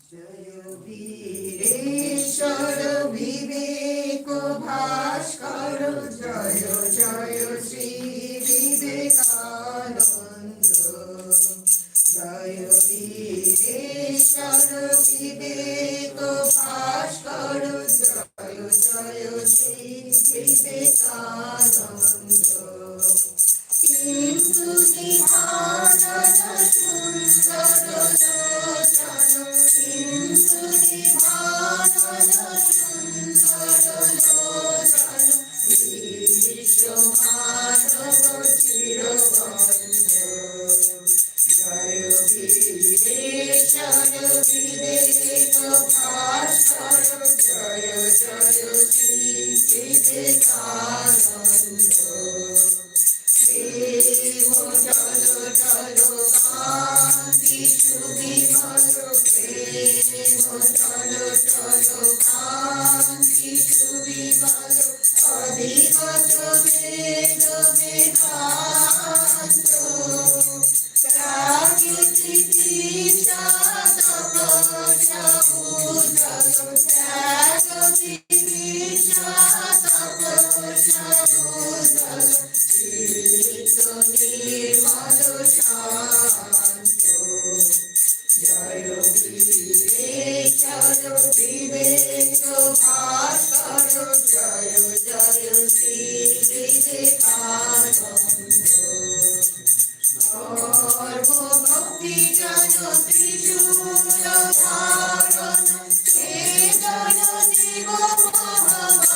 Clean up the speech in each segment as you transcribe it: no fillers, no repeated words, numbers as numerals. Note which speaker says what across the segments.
Speaker 1: जय वीरेश्वर विवेक भास्कर जय जय श्री विवेकानंद जय वीरेश्वर विवेक भास्कर जय जय श्री विवेकानंद इंदु निधानन सुंदर लोचन इंदु निधानन सुंदर लोचन विश्वमानव चिरवंश जय वीरेश्वर विवेक भास्कर जय जय श्री विवेकानंद प्रेम चलो चलो कांति सुविमल प्रेम चलो चलो कांति सुविमल अधिगत वेद वेदांत त्यागी तितिक्षा तपस्या उदल त्याग तितिक्षा तपस्या उदल निर्मल शांत जय वीरेश्वर विवेक भास्कर जय जय श्री विवेकानंद सर्वभक्ति जन त्रिशूल धारण वेदन जीव महाभारत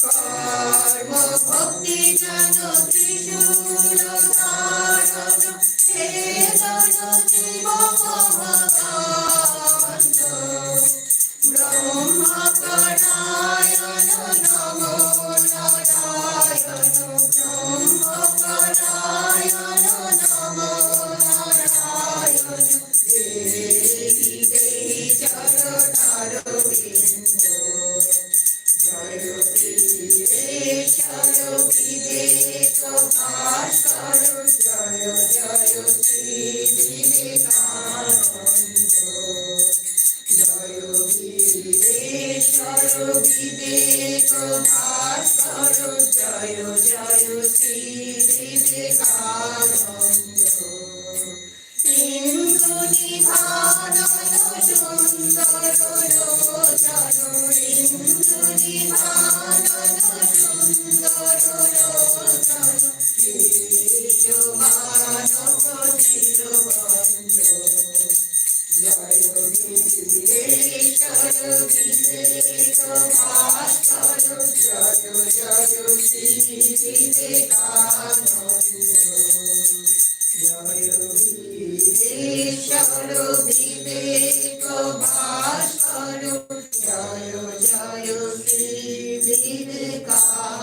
Speaker 1: कर्म भक्ति जन त्रिशूल धारण वेदन जीव महाभारत ब्रह्म परायण नमो नारायण ब्रह्म परायण नमो नारायण देहि देहि चरणारविंद जय वीरेश्वर विवेक भास्कर जय जय श्री विवेकानंद जय वीरेश्वर विवेक भास्कर जय जय श्री विवेकानंद इंदु निधानन सुंदर लोचन इंदु निधानन सुंदर लोचन विश्वमानव चिरवंश जय वीरेश्वर विवेक भास्कर जय जय श्री विवेकानंद जय वीरेश्वर विवेक भास्कर जय जय श्री विवेकानंद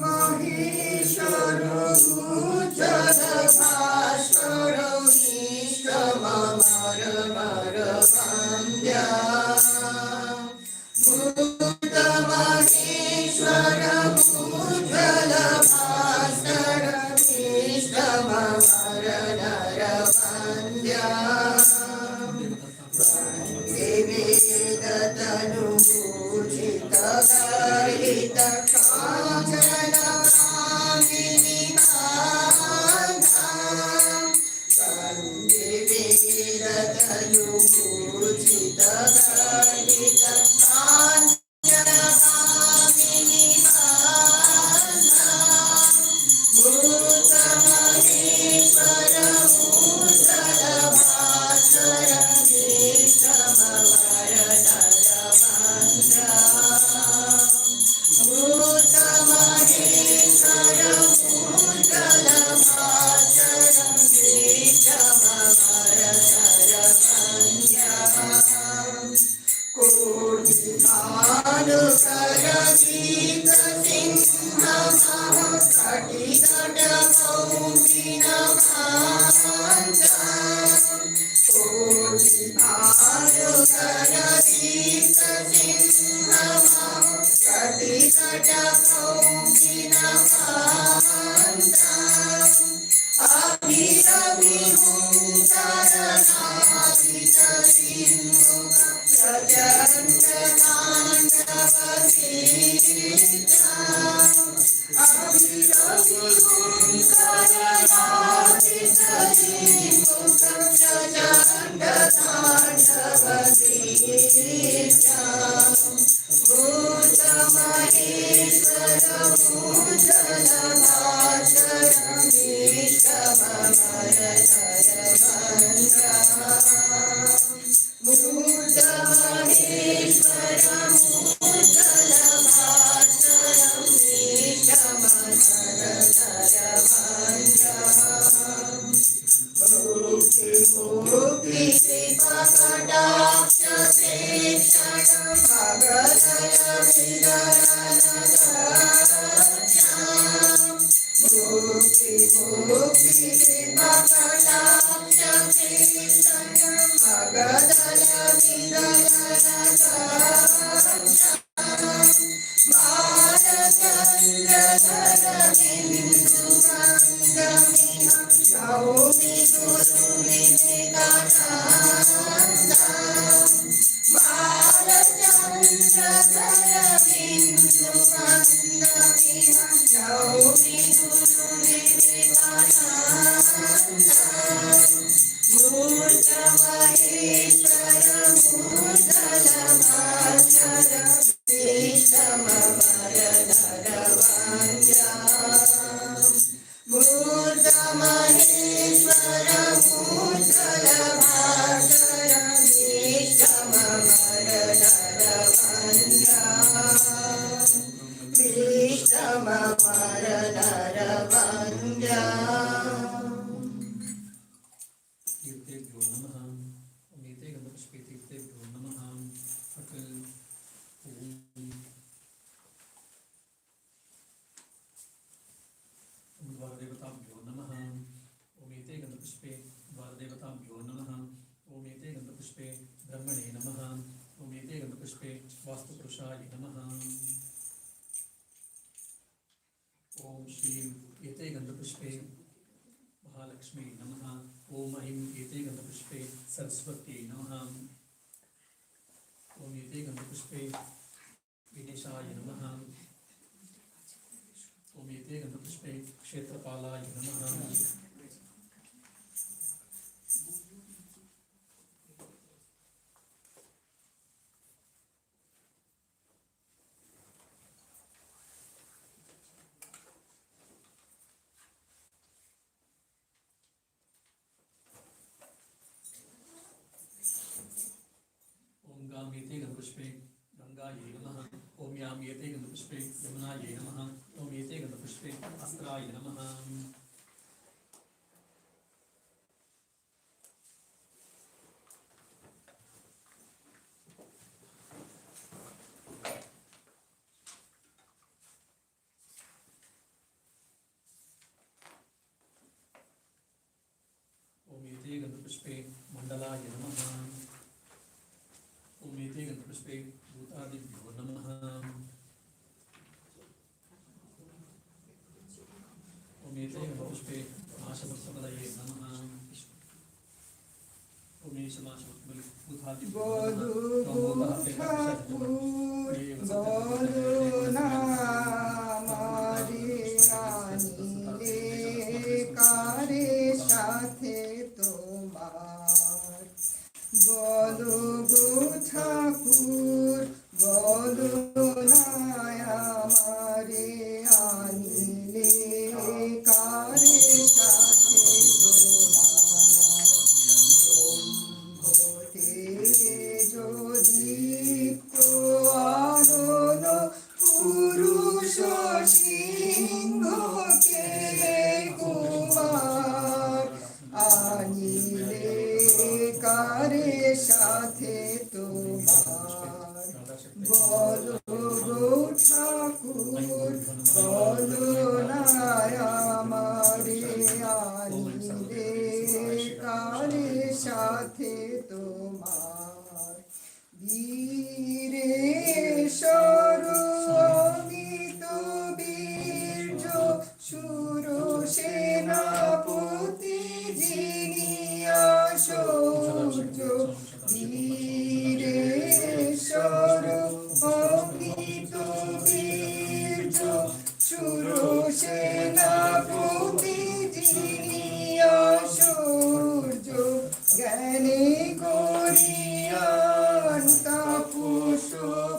Speaker 1: महेश्वर उज्जल भास्कर इष्टमर मर वन्द्या मूर्त महेश्वर उज्जल भास्कर इष्टमर नर वन्द्या वन्दे वेद तनुभूषित गर्हित काञ्चन कामिनी कान्ता वन्दे वेद तनुभूषित गर्हित काञ्चन कामिनी कान्ता मूर्त महेश्वर उज्जल भास्कर
Speaker 2: বলো ঠাকুর বলো নারায়ণ
Speaker 1: সাথে তোমার বীরেশ্বর অমিত বীর্য সুর সেনাপতি যিনি আশৌর্য বীরেশ্বর অমিত বীর্য সুর সেনাপতি যিনি আশৌর্য জ্ঞানে করিয়ান তাপস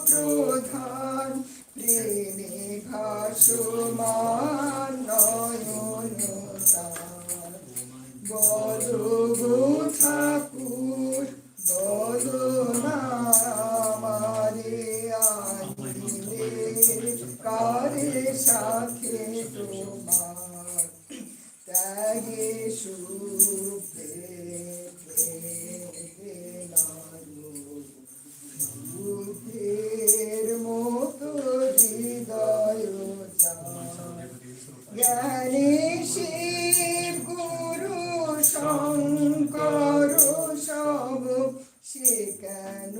Speaker 1: প্রধান প্রেমে ভাসমান নয়ন তার বলো গো ঠাকুর বলো না আমারে আনিলে কারে সাথে তোমার ত্যাগে সুখে বুদ্ধের মতো হৃদয় জ্ঞানী শিব গুরু শঙ্কর সব সে কেন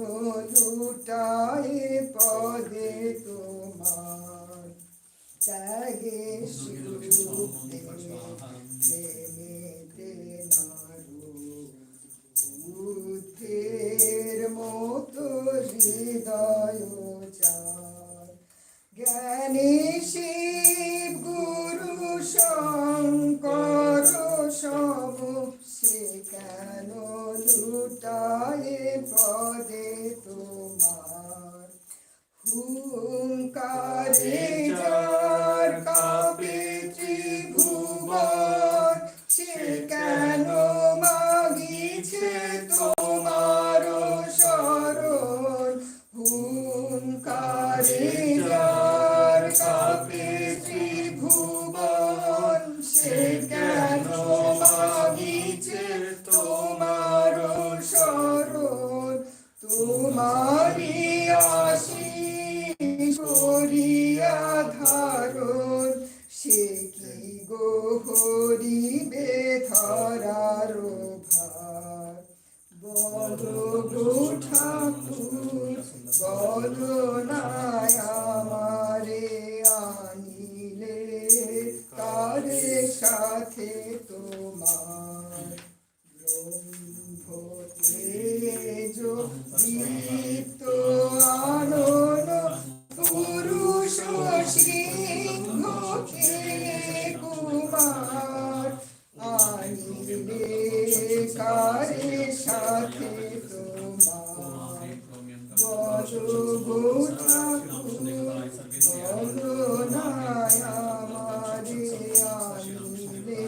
Speaker 1: লুটায় পদে তোমার ত্যাগে সুখে প্রেমেতে নারু বুদ্ধের মতো হৃদয় চার জ্ঞানী শিব গুরু শঙ্কর সব সে কেন লুটায় পদে তোমার হুঙ্কারে যার কাপে ত্রিভুবন সে কেন মাগিছে তোমার শরণ হুঙ্কারে যার কাপে ত্রিভুবন সে কেন মাগিছে তোমার শরণ তোমারি আশীষ করিয়া ধারণ সে কি গো হরিবে ধরার ভার বলো গো ঠাকুর বলো না আমারে আনিলে কারে সাথে তোমার ব্রহ্ম তেজ দীপ্ত আনন পুরুষ সিংহ কে কুমার আনিলে কারে সাথে তোমার বলো গো ঠাকুর বলো না আমারে আনিলে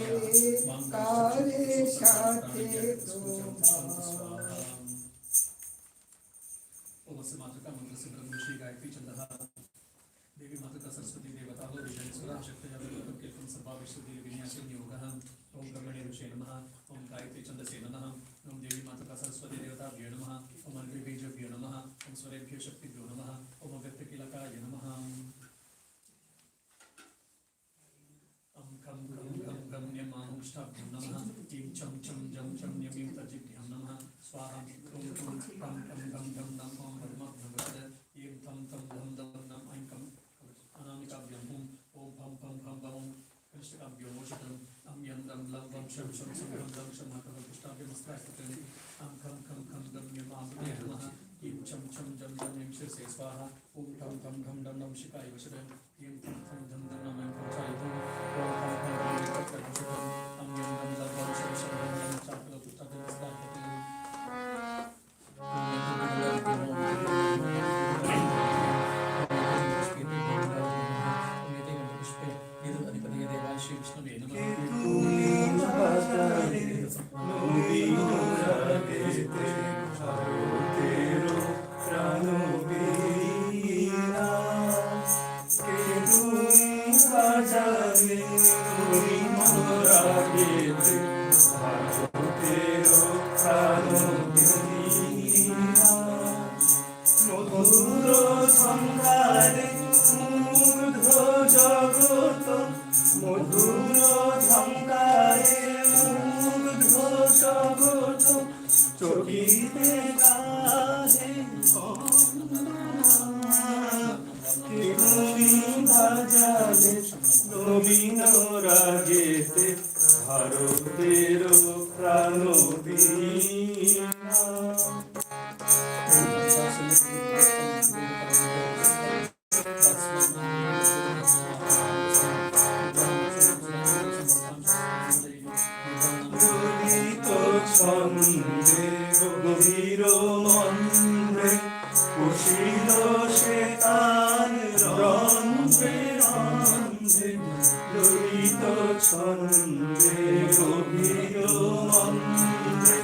Speaker 1: কারে সাথে তোমার
Speaker 2: ओमस्य मातृका मंत्रस्य ब्रह्म श्री गायत्री चंदः देवी मातृका सरस्वती देवता लो विजयसुरा शक्तया विलोकं कीर्तन सर्वा विश्वदेवी विन्यासं योगः ओम ब्रह्मणे ऋषे नमः ओम गायत्री छन्दसे नमः ओम देवी मातृका सरस्वती देवताभ्यो नमः ओम अन्वेभ्यो नमः ओम स्वरेभ्यो शक्तिभ्यो नमः ओम व्यक्तकीलकाय नमः ओम खं खं खं गं न्यमाहुष्टाभ्यो नमः ईं चं चं जं चं न्यमीं तजिभ्यं नमः स्वाहा ओम ॐ खं खं गं गं नम ओम परमात्मने नमः ईं थं थं धं धं नम ऐं कं अनामिकाभ्यं हुं ओम फं फं फं बं कृष्णकाभ्यो मोषितं अं यं दं लं वं शं शं शं गं गं शं मातः कृष्णाभ्यमस्त्रास्तुतं अं खं खं खं गं न्यमाहुते नमः ईं चं चं जं जं ं शिरसे स्वाहा ओम ठं ठं ठं डं डं शिखाय वशदं ईं थं थं धं धं नम ऐं कौचायितं ओम फं फं फं कृष्णकाभ्यो अं यं दं लं वं शं शं गं गं चापलं कृष्णाभ्यमस्त्रास्तुतं
Speaker 3: চোখে গীতে গাহে কে তুমি বাজালে নবীন রাগেতে ভারতের প্রাণ বীণা। ললিত ছন্দে গভীর মন্দ্রে উষিল সে তান রন্ধ্রে রন্ধ্রে। ললিত ছন্দে গভীর মন্দ্রে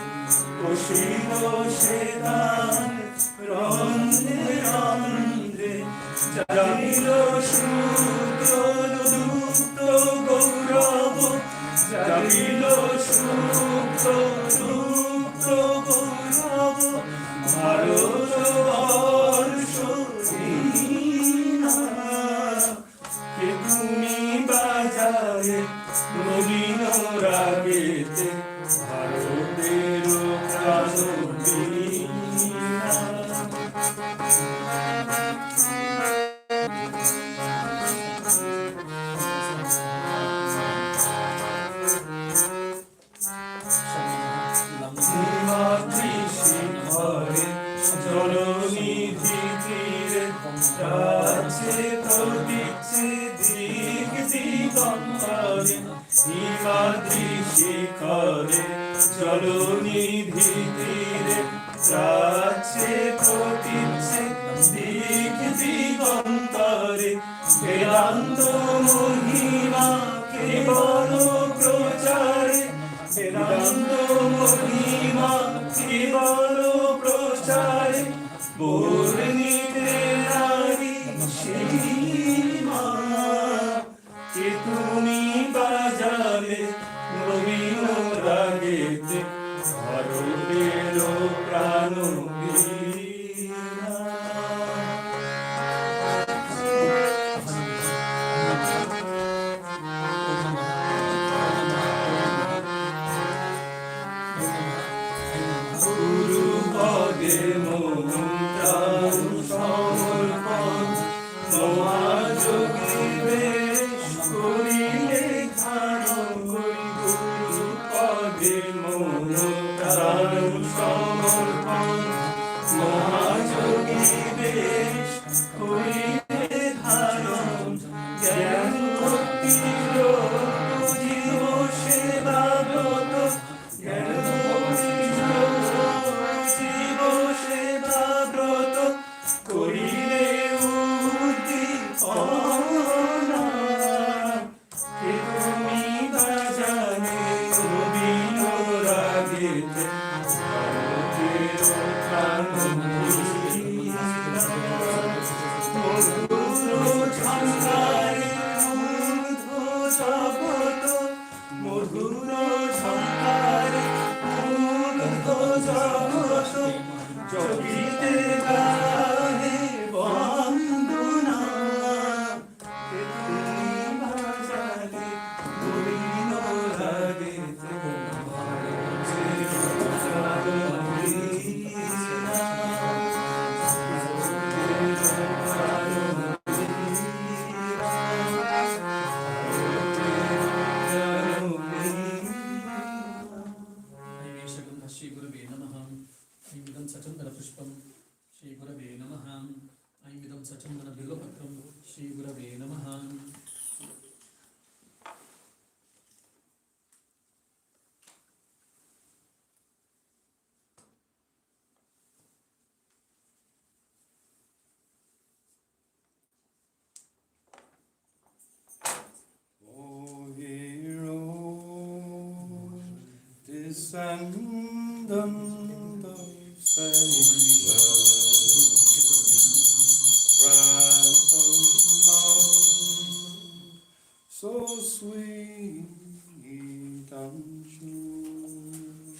Speaker 3: উষিল সে তান রন্ধ্রে রন্ধ্রে। জাগিল সূত্র লুপ্ত গৌরব, জাগিল সূত্র লুপ্ত গৌরব ভারতবর্ষ বীণা। কে তুমি বাজালে নবীন রাগেতে ভারতের প্রাণ বীণা। শিখরে জলনিধি তীরে রাজে প্রদীপে দিক দিগন্তরে। হিমাদ্রি শিখরে জলনিধি তীরে রাজে প্রদীপে দিক দিগন্তরে। বেদান্ত মহিমা কেবল প্রচারে, বেদান্ত মহিমা কেবল প্রচারে। বর্ণিতে নারী সীমা, কে তুমি বাজালে নবীন রাগেতে ভারতের প্রাণ বীণা। গুরুপদে মন প্রাণ সমর্পণ, মহাযোগী বেশ করিলে ধারণ করি। গুরুপদে মন প্রাণ সমর্পণ, মহাযোগী বেশ করিলে ধারণ। জ্ঞান ভক্তি যোগ জীব সেবা ব্রত, জ্ঞান ভক্তি যোগ জীব সেবা ব্রত করিলে উদ্দীপনা। কে তুমি বাজালে নবীন রাগেতে ভারতের প্রাণ বীণা। মধুর ঝঙ্কারে মুগ্ধ জগৎ, মধুর ঝঙ্কারে মুগ্ধ জগৎ। জগিতে গাহে বন্দনা, কে তুমি বাজালে নবীন রাগেতে ভারতের প্রাণ বীণা।
Speaker 2: श्री गुरवे नमः। ऐमिदं सचन्दन पुष्पं श्री गुरवे नमः। ऐमिदं सचन्दन बिल्वपत्रं श्री गुरवे नमः।
Speaker 3: Descendant of Savior, breath of love, so sweet and true,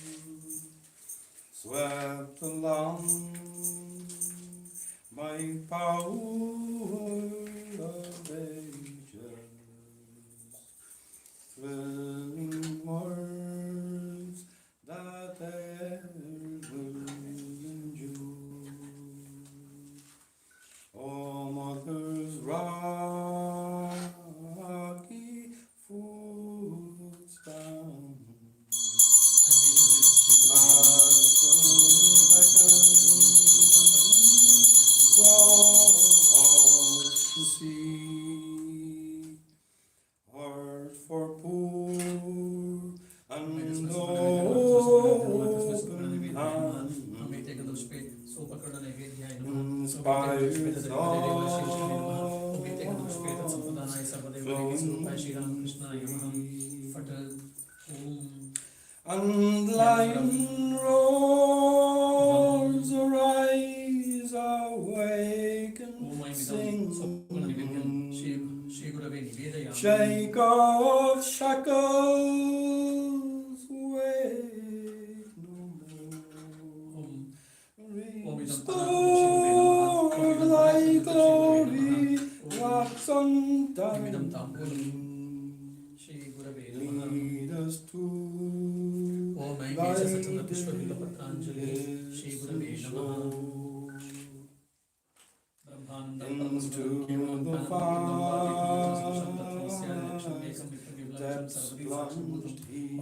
Speaker 3: swept along by power of ages, thrilling words that ever across the sea. Heart for poor and open hand, inspired and lion roars, arise, awake and sing. Shake off shackles, wait no more. Restore thy glory, wax undone. Lead us to thy into the fire depths plunged he,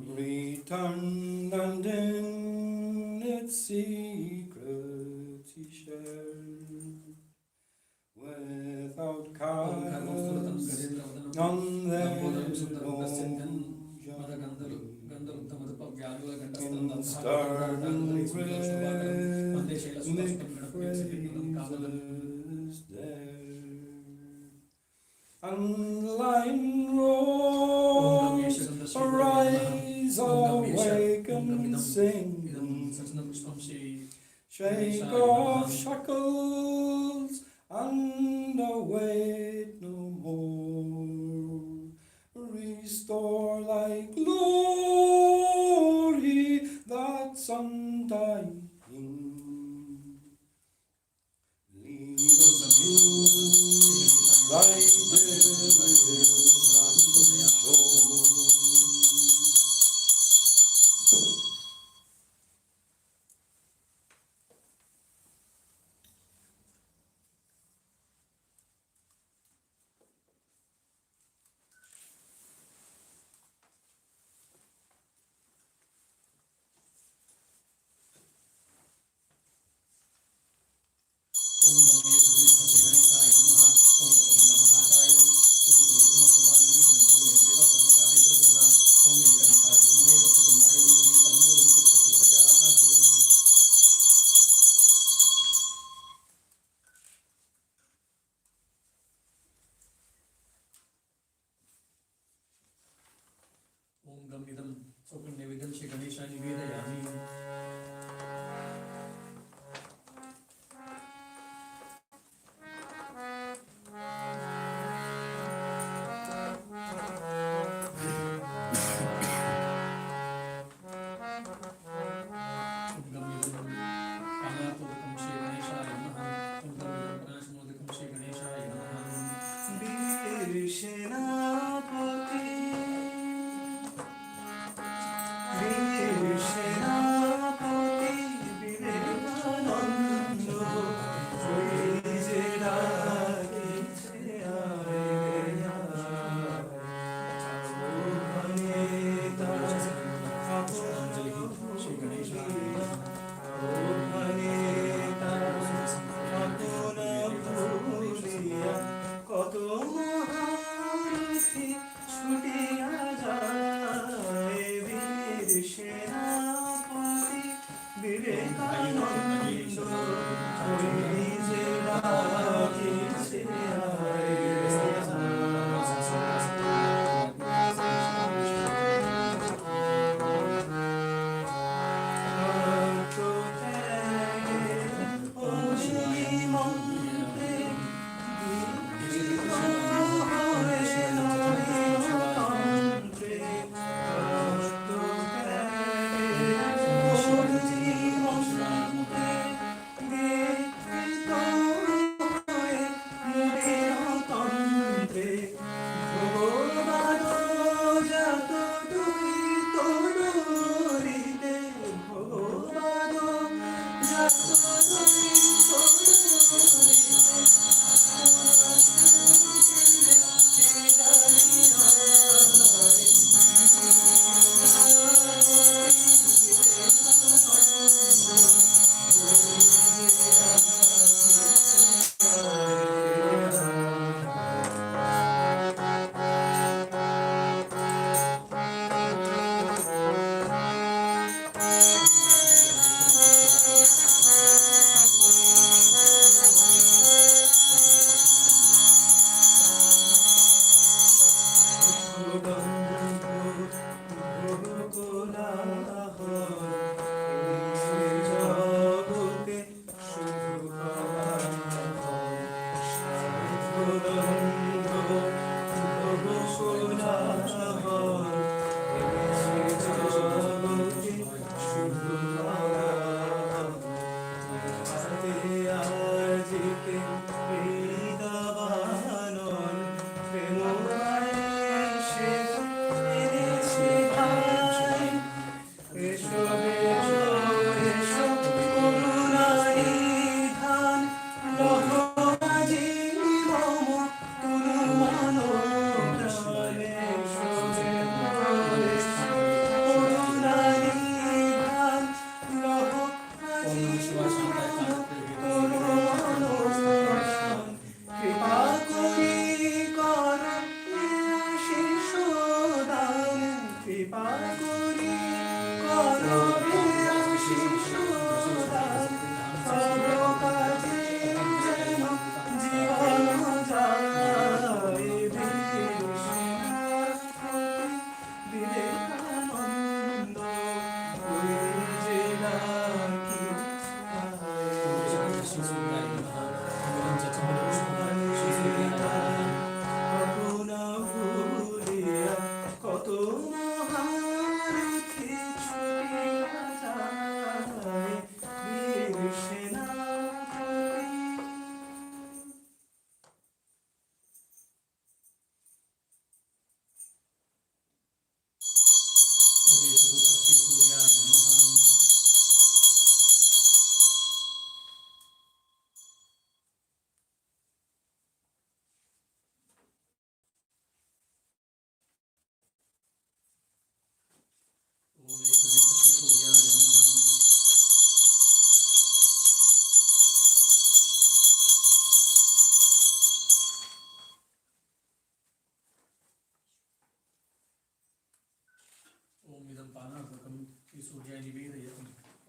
Speaker 3: returned and in its secrets he shared without cause on their own in starting breath the praises there. And lion roars, arise, awake and sing. Shake off shackles and await no more. Restore thy glory that's undying. Lead us to thy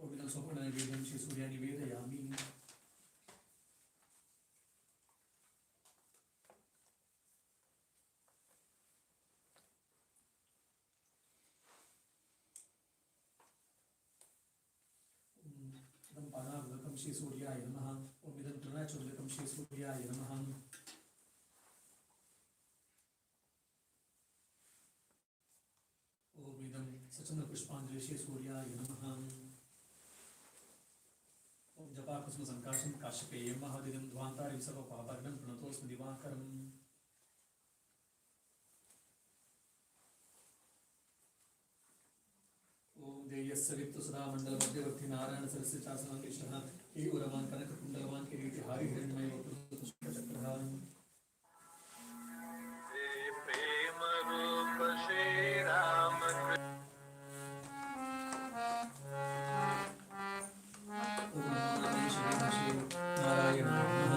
Speaker 2: ओमिदं स्वप्ननिवेदं Shrisurya निवेदयामि इदं पादाभ्यकं श्रीसूर्याय नमः ओमिदं तृणाचूर्यकं श्रीसूर्याय नमः ओमिदं सचन्द्रपुष्पाञ्जलि श्रीसूर्याय नमः ओम जपाकुसुमसङ्काशं काश्यपेयं महादिनं ध्वान्तारिं सर्वपापहरणं प्रणतोऽस्मि दिवाकरम् ओम देयस्य वित्तु सदा मण्डलमध्यवर्ति नारायण सरस्य चासनं कृष्णः केयूरवान् कनककुण्डलवान् किरीटिहारी हिरण्मय वपुषचक्रः
Speaker 4: प्रेम रूप श्री राम
Speaker 2: ओम नारायण नमः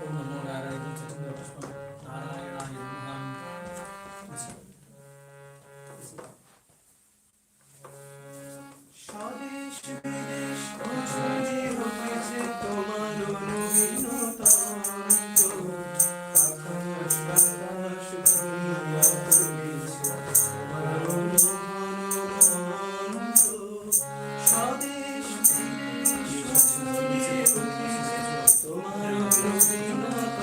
Speaker 2: ओम नमो नारायण सचन्द्रपुष्पं नारायणाय नमः
Speaker 3: স্বদেশ বিদেশ অঞ্চলে হইছে তোমার অনুবিনতান্ত আকাশ বাতাস ধরিয়া পড়িছে তোমার অনুমন্ত স্বদেশ বিদেশ অঞ্চলে হইছে তোমার অনুবিনতান্ত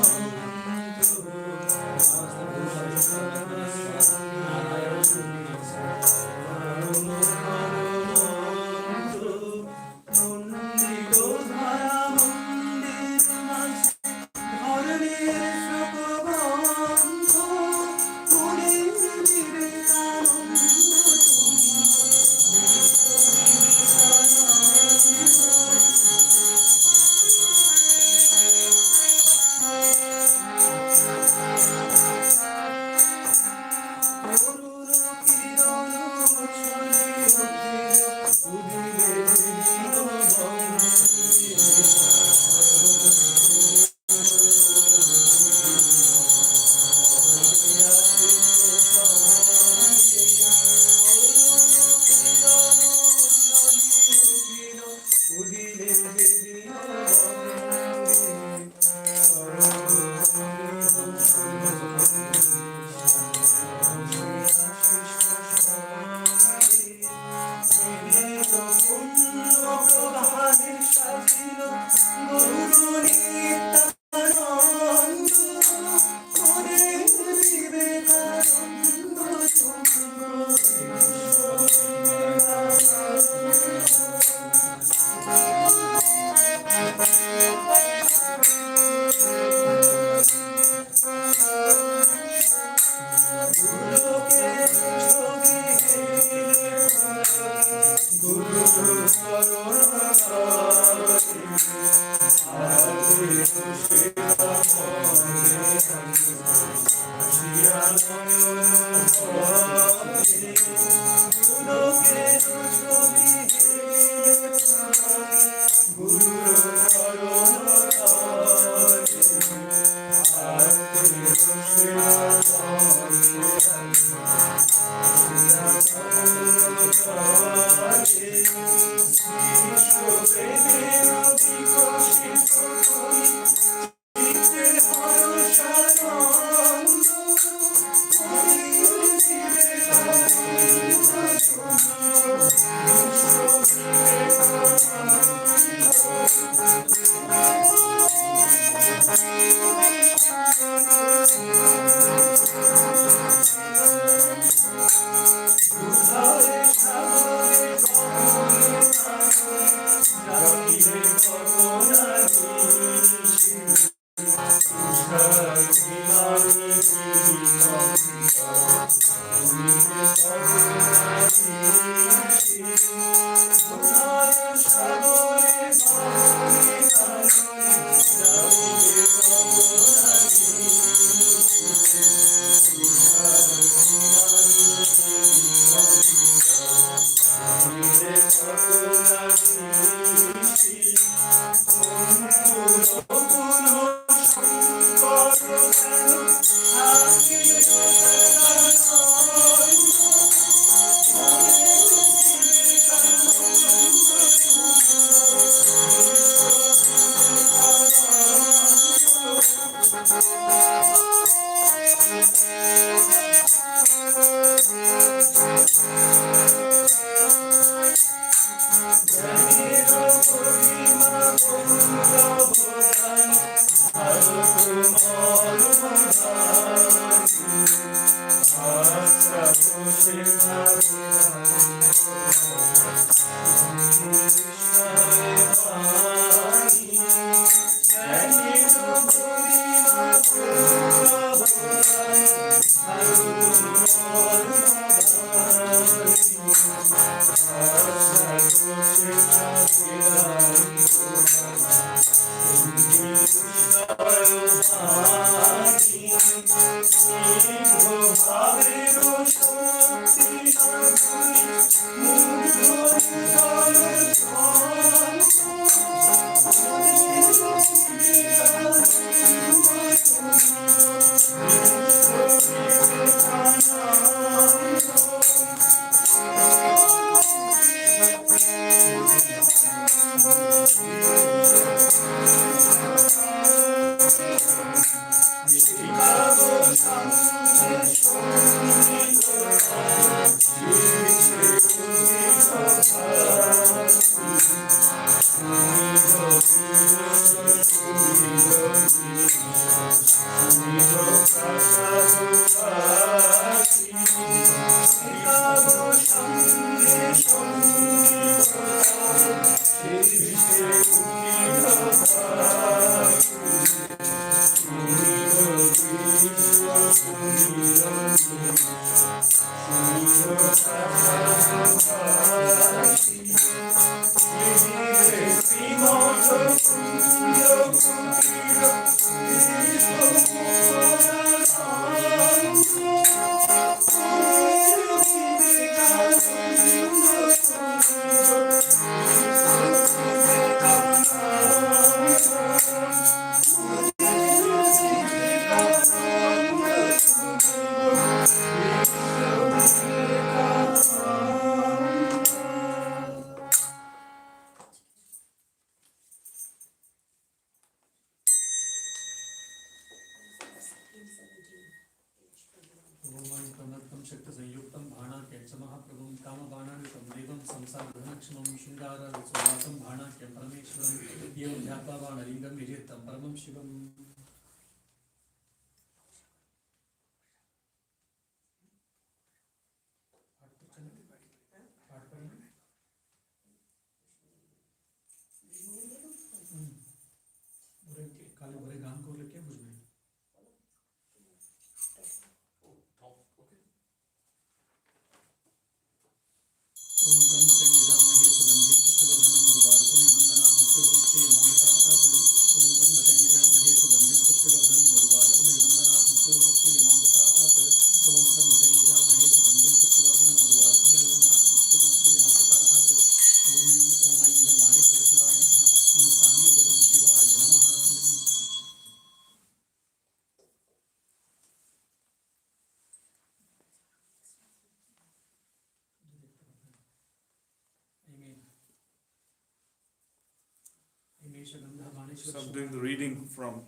Speaker 3: So I'm doing the reading from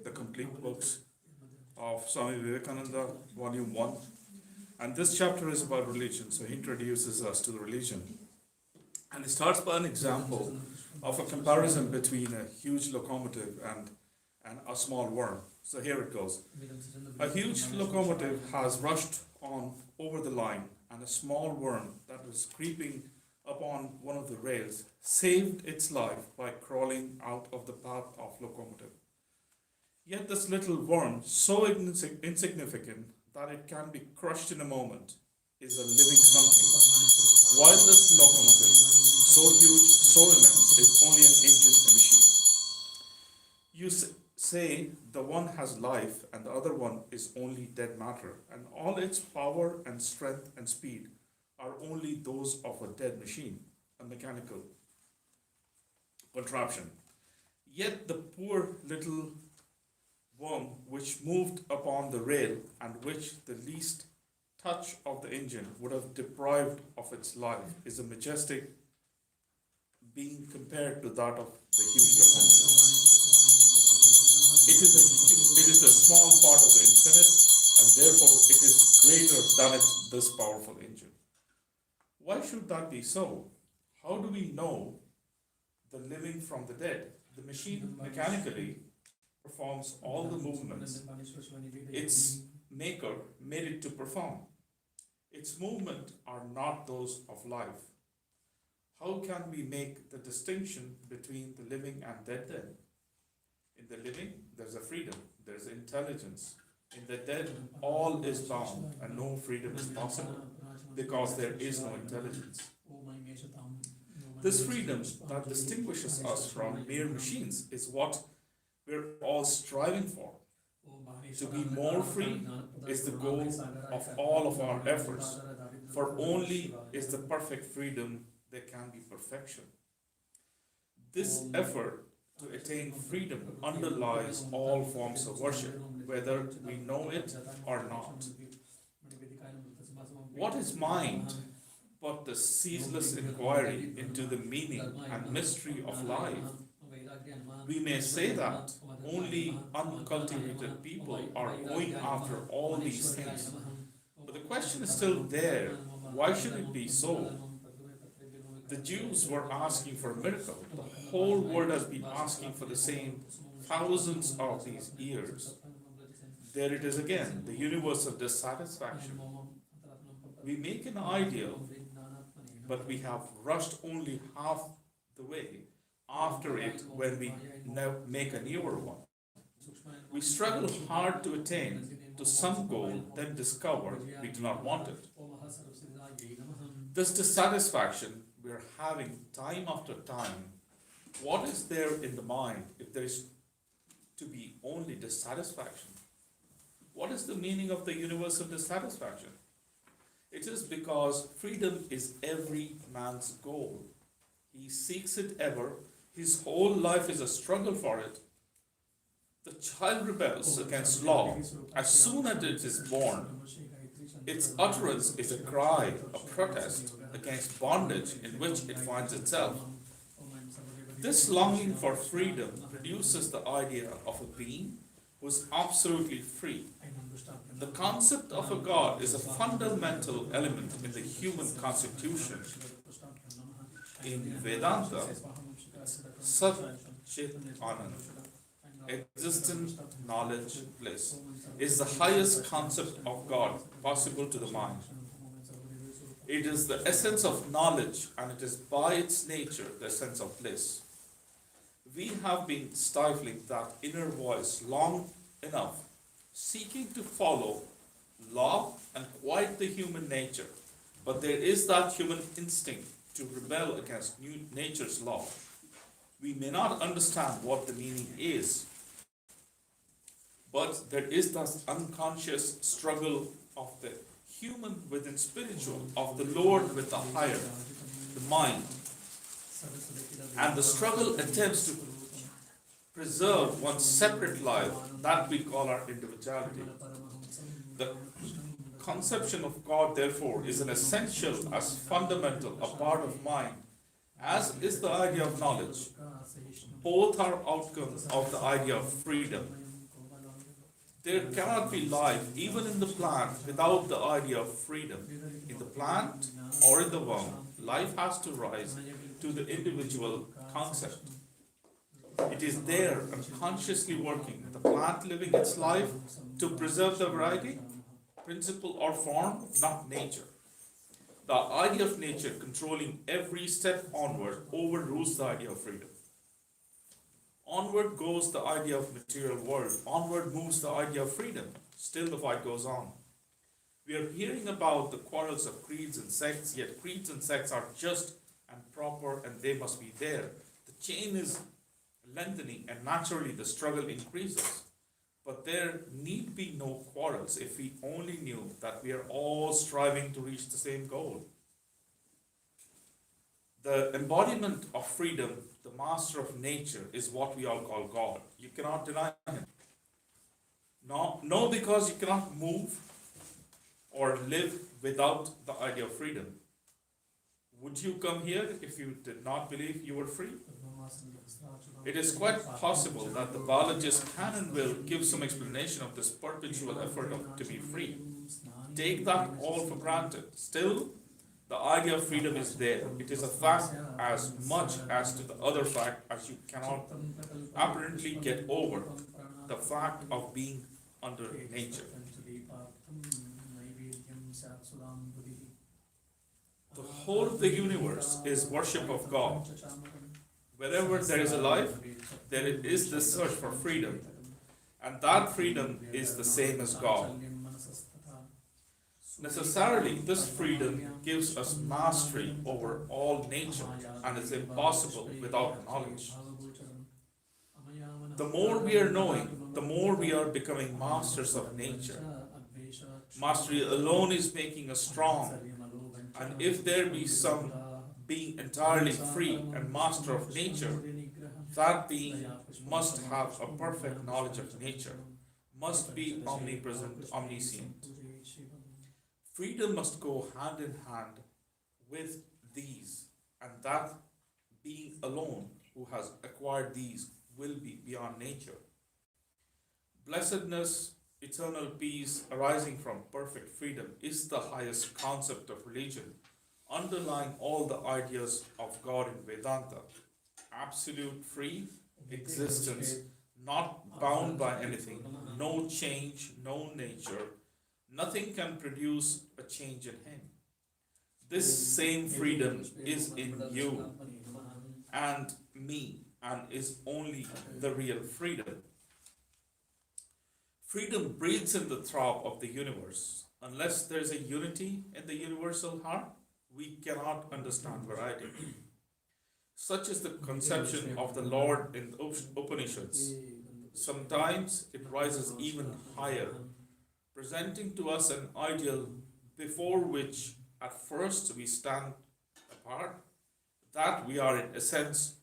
Speaker 3: the complete books of Swami Vivekananda, Volume 1. And this chapter is about religion, so he introduces us to the religion. And he starts by an example of a comparison between a huge locomotive and a small worm. So here it goes. A huge locomotive has rushed on over the line, and a small worm that was creeping upon one of the rails saved its life by crawling out of the path of locomotive. Yet this little worm, so insignificant that it can be crushed in a moment, is a living something, while this locomotive, so huge, so immense, is only an engine, a machine. You say the one has life and the other one is only dead matter, and all its power and strength and speed are only those of a dead machine, a mechanical contraption. Yet the poor little worm which moved upon the rail and which the least touch of the engine would have deprived of its life is a majestic being compared to that of the huge locomotive. It is a small part of the infinite, and therefore it is greater than this powerful engine. Why should that be so? How do we know the living from the dead? The machine mechanically performs all the movements its maker made it to perform. Its movements are not those of life. How can we make the distinction between the living and dead then? In the living, there's a freedom, there's intelligence. In the dead, all is bound and no freedom is possible because there is no intelligence. This freedom that distinguishes us from mere machines is what we're all striving for. To be more free is the goal of all of our efforts, for only is the perfect freedom there can be perfection. This effort to attain freedom underlies all forms of worship, whether we know it or not. What is mind but the ceaseless inquiry into the meaning and mystery of life? We may say that only uncultivated people are going after all these things, but the question is still there, why should it be so? The Jews were asking for a miracle. The whole world has been asking for the same thousands of these years. There it is again, the universal dissatisfaction. We make an ideal, but we have rushed only half the way after it when we now make a newer one. We struggle hard to attain to some goal, then discover we do not want it. This dissatisfaction we are having time after time, what is there in the mind if there is to be only dissatisfaction? What is the meaning of the universal dissatisfaction? It is because freedom is every man's goal. He seeks it ever. His whole life is a struggle for it. The child rebels against law as soon as it is born. Its utterance is a cry, a protest against bondage in which it finds itself. This longing for freedom produces the idea of a being who is absolutely free. The concept of a God is a fundamental element in the human constitution. In Vedanta, Sat Chit Anand, existent knowledge bliss, is the highest concept of God possible to the mind. It is the essence of knowledge, and it is by its nature the sense of bliss. We have been stifling that inner voice long enough, seeking to follow law and quiet the human nature. But there is that human instinct to rebel against nature's law. We may not understand what the meaning is, but there is that unconscious struggle of the human within spiritual, of the Lord with the higher, the mind. And the struggle attempts to preserve one's separate life, that we call our individuality. The conception of God, therefore, is an essential as fundamental, a part of mind, as is the idea of knowledge. Both are outcomes of the idea of freedom. There cannot be life, even in the plant, without the idea of freedom. In the plant or in the worm, life has to rise to the individual concept. It is there unconsciously working, the plant living its life to preserve the variety, principle or form, not nature. The idea of nature controlling every step onward overrules the idea of freedom. Onward goes the idea of material world. Onward moves the idea of freedom. Still the fight goes on. We are hearing about the quarrels of creeds and sects, yet creeds and sects are just and proper and they must be there. The chain is lengthening and naturally the struggle increases. But there need be no quarrels if we only knew that we are all striving to reach the same goal. The embodiment of freedom, the master of nature, is what we all call God. You cannot deny him. No, because you cannot move or live without the idea of freedom. Would you come here if you did not believe you were free? It is quite possible that the biologist can and will give some explanation of this perpetual effort to be free. Take that all for granted. Still, The idea of freedom is there. It is a fact as much as to the other fact as you cannot apparently get over the fact of being under nature. The whole of the universe is worship of God. Wherever there is a life, there is this search for freedom, and that freedom is the same as God. Necessarily, this freedom gives us mastery over all nature and is impossible without knowledge. The more we are knowing, the more we are becoming masters of nature. Mastery alone is making us strong, and if there be some being entirely free and master of nature, that being must have a perfect knowledge of nature, must be omnipresent, omniscient. Freedom must go hand in hand with these, and that being alone who has acquired these will be beyond nature. Blessedness, eternal peace arising from perfect freedom is the highest concept of religion, underlying all the ideas of God in Vedanta. Absolute free existence, not bound by anything, no change, no nature. Nothing can produce a change in him. This same freedom is in you and me and is only the real freedom. Freedom breathes in the throb of the universe. Unless there is a unity in the universal heart, we cannot understand variety. Such is the conception of the Lord in the Upanishads. Sometimes it rises even higher, presenting to us an ideal before which at first we stand apart, that we are in essence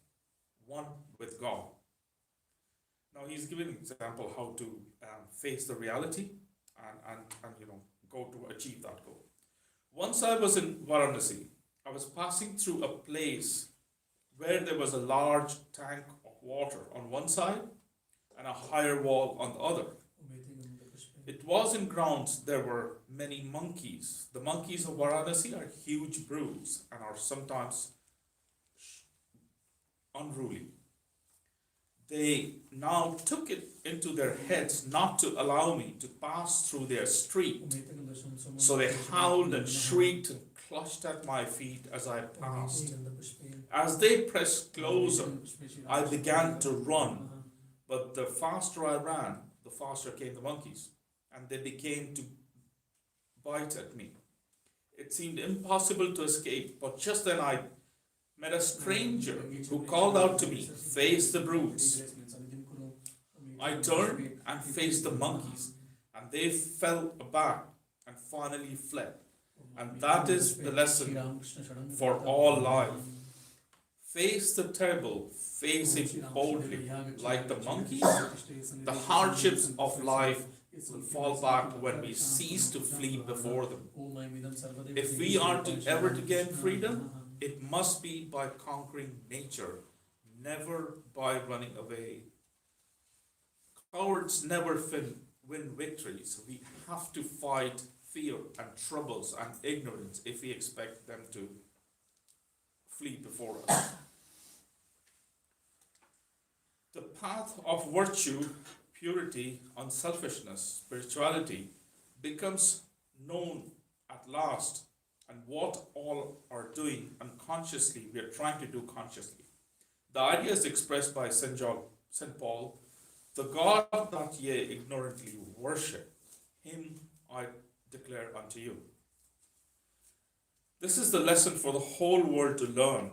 Speaker 3: one with God. Now he's giving an example how to face the reality and go to achieve that goal. Once I was in Varanasi. I was passing through a place where there was a large tank of water on one side and a higher wall on the other. It was in grounds there were many monkeys. The monkeys of Varanasi are huge brutes and are sometimes unruly. They now took it into their heads not to allow me to pass through their street. So they howled and shrieked and clutched at my feet as I passed. As they pressed closer, I began to run, but the faster I ran, the faster came the monkeys, and they began to bite at me. It seemed impossible to escape, but just then I met a stranger who called out to me, "Face the brutes." I turned and faced the monkeys, and they fell aback and finally fled. And that is the lesson for all life. Face the terrible, face it boldly. Like the monkeys, the hardships of life will fall back when we cease to flee before them. If we are to ever to gain freedom, it must be by conquering nature, never by running away. Cowards never win victories. We have to fight fear and troubles and ignorance if we expect them to flee before us. The path of virtue, purity, unselfishness, spirituality becomes known at last, and what all are doing unconsciously, we are trying to do consciously. The idea is expressed by St. Paul, "The God that ye ignorantly worship, him I declare unto you." This is the lesson for the whole world to learn,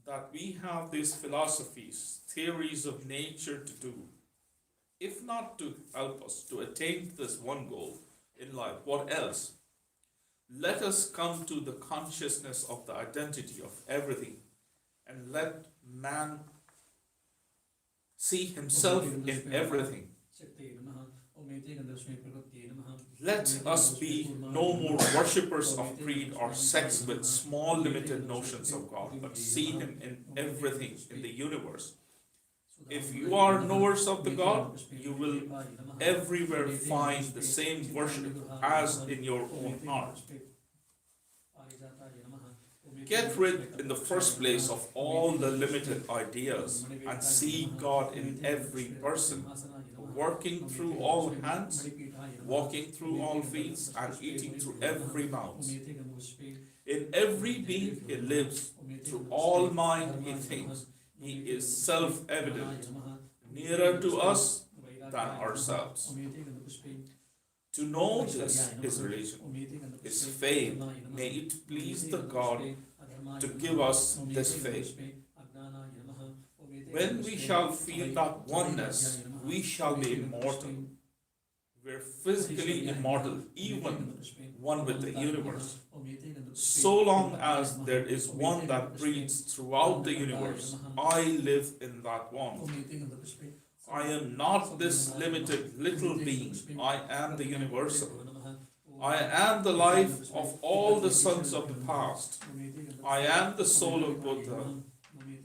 Speaker 3: that we have these philosophies, theories of nature to do, if not to help us to attain this one goal in life, what else? Let us come to the consciousness of the identity of everything and let man see himself in everything. Let us be no more worshippers of creed or sects with small limited notions of God, but see him in everything in the universe. If you are knowers of the God, you will everywhere find the same worship as in your own heart. get rid in the first place of all the limited ideas and see God in every person, working through all hands, walking through all fields, and eating through every mouth. In every being he lives, through all mind he thinks. He is self-evident, nearer to us than ourselves. To know this is religion, is faith. May it please the God to give us this faith. When we shall feel that oneness, we shall be immortal. We're physically immortal, even one with the universe. So long as there is one that breathes throughout the universe, I live in that one. I am not this limited little being. I am the universal. I am the life of all the sons of the past. I am the soul of Buddha,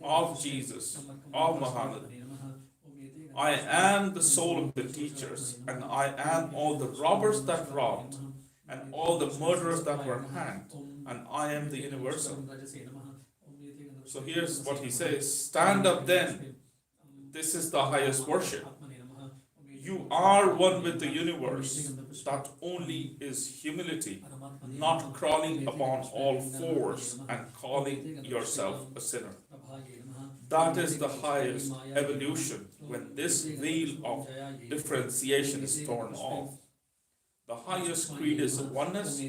Speaker 3: of Jesus, of Muhammad. I am the soul of the teachers, and I am all the robbers that robbed, and all the murderers that were hanged, and I am the universal. So here's what he says: stand up then. This is the highest worship. You are one with the universe. That only is humility, not crawling upon all fours and calling yourself a sinner. That is the highest evolution, when this veil of differentiation is torn off. The highest creed is oneness.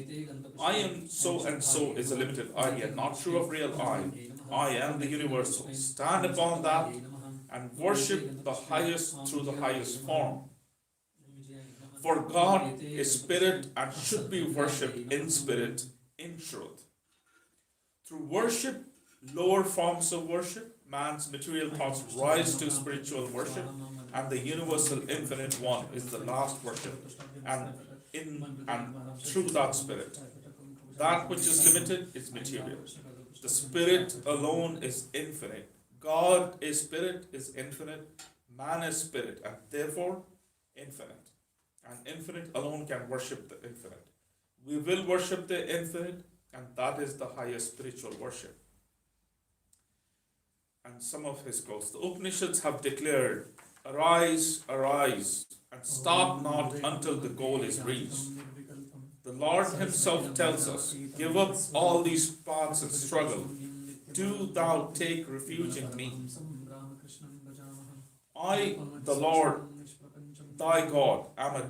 Speaker 3: I am so and so is a limited idea, not true of real I. I am the universal. Stand upon that and worship the highest through the highest form. For God is spirit and should be worshipped in spirit, in truth. Through worship, lower forms of worship, man's material thoughts rise to spiritual worship, and the universal infinite one is the last worship, and in and through that spirit. That which is limited is material. The spirit alone is infinite. God is spirit, is infinite. Man is spirit, and therefore infinite. And infinite alone can worship the infinite. We will worship the infinite, and that is the highest spiritual worship. And some of his quotes: the Upanishads have declared, arise, arise, and stop not until the goal is reached. The Lord himself tells us, give up all these paths and struggle. Do thou take refuge in me. I, the Lord, thy God, am a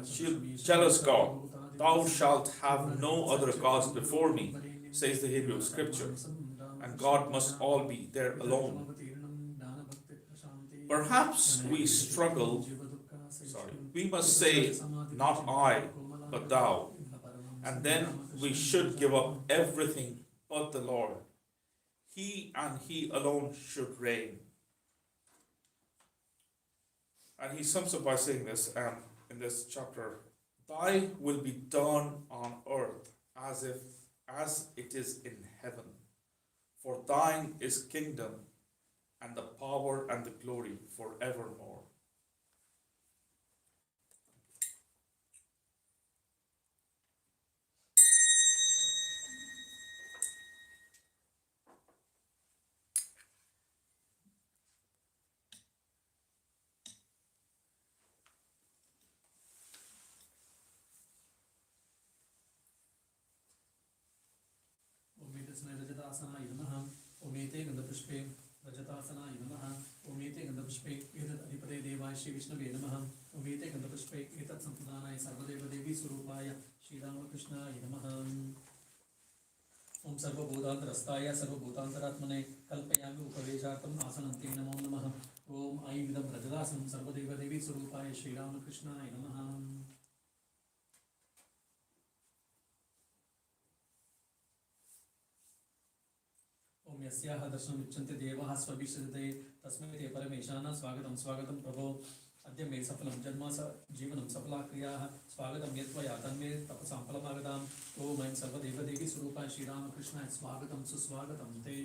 Speaker 3: jealous God. Thou shalt have no other gods before me, says the Hebrew scripture. And God must all be there alone. Perhaps we must say, not I, but thou. And then we should give up everything but the Lord. He and he alone should reign. And he sums up by saying this in this chapter: thy will be done on earth as it is in heaven. For thine is kingdom and the power and the glory forevermore.
Speaker 2: ओमेते गंधपुष्पे रजतासनाय नमः ओमेते गंधपुष्पे एतत् अधिपते देवाय श्री विष्णवे नमः ओमेते गंधपुष्पे एतत् संप्रदानाय सर्वदेव देवी स्वरूपाय श्रीरामकृष्णाय नमः ओम सर्वभूतान्तरस्ताय सर्वभूतान्तरात्मने कल्पयामि उपवेशार्थम् आसनन्ते नमो नमः ओम ऐं रजतासनं सर्वदेव देवी स्वरूपाय श्रीरामकृष्णाय नमः ओम यस्याः दर्शनम् इच्छन्ति देवाः स्वभिषते तस्मै ते परमेशान स्वागतं स्वागतं प्रभो अद्य मे सफलं जन्म जीवनं सफला क्रियाः स्वागतं यत्त्वया तन्मे तपसां फलमागताम् ओम ऐं सर्वदेवदेवी स्वरूपाय श्रीरामकृष्णाय स्वागतं सुस्वागतं ते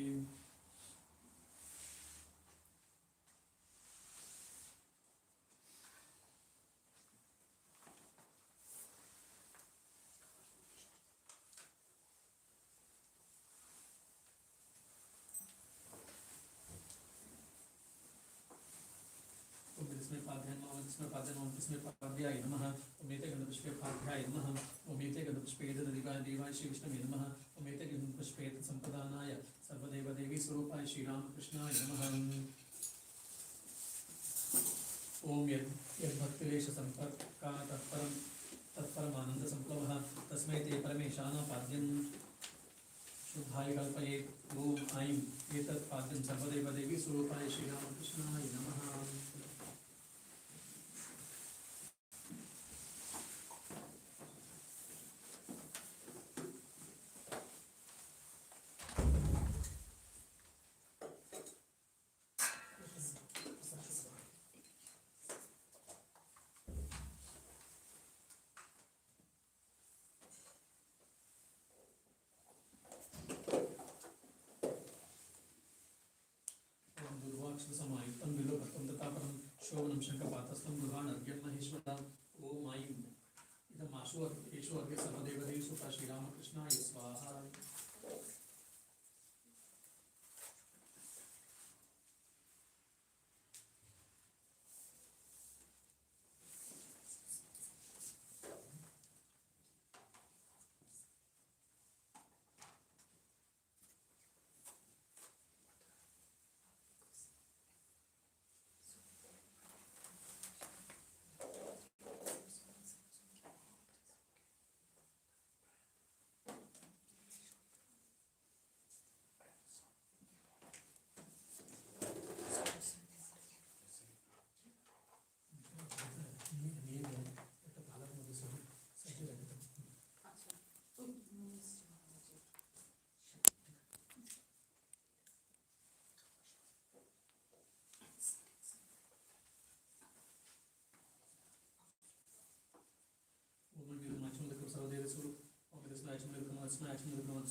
Speaker 2: पुष्पेपाद्याय नमः ओमेते गन्धपुष्पेपाध्याय नमः ओमेते गन्धपुष्पेत देवाय श्री विष्णवे नमः ओमेते गन्धपुष्पेत संप्रदानाय सर्वदेव देवी स्वरूपाय श्री रामकृष्णाय नमः ओम यद्भक्तिलेश संपर्का तत्परमानंद संप्लवः तस्मै ते परमेशानापाद्यं शुद्धाय कल्पयेत् ओम ऐं एतत् पाद्यं सर्वदेव देवी स्वरूपाय श्री रामकृष्णाय नमः समायुक्तं विलोकतं तथापरं शोभनं शङ्खपातस्थं गुहानर्घ्यं महेश्वरा ओम ऐं इदमाशु अर्घ्येषु अर्घ्य सर्वदेवदेषु श्रीरामकृष्णाय स्वाहा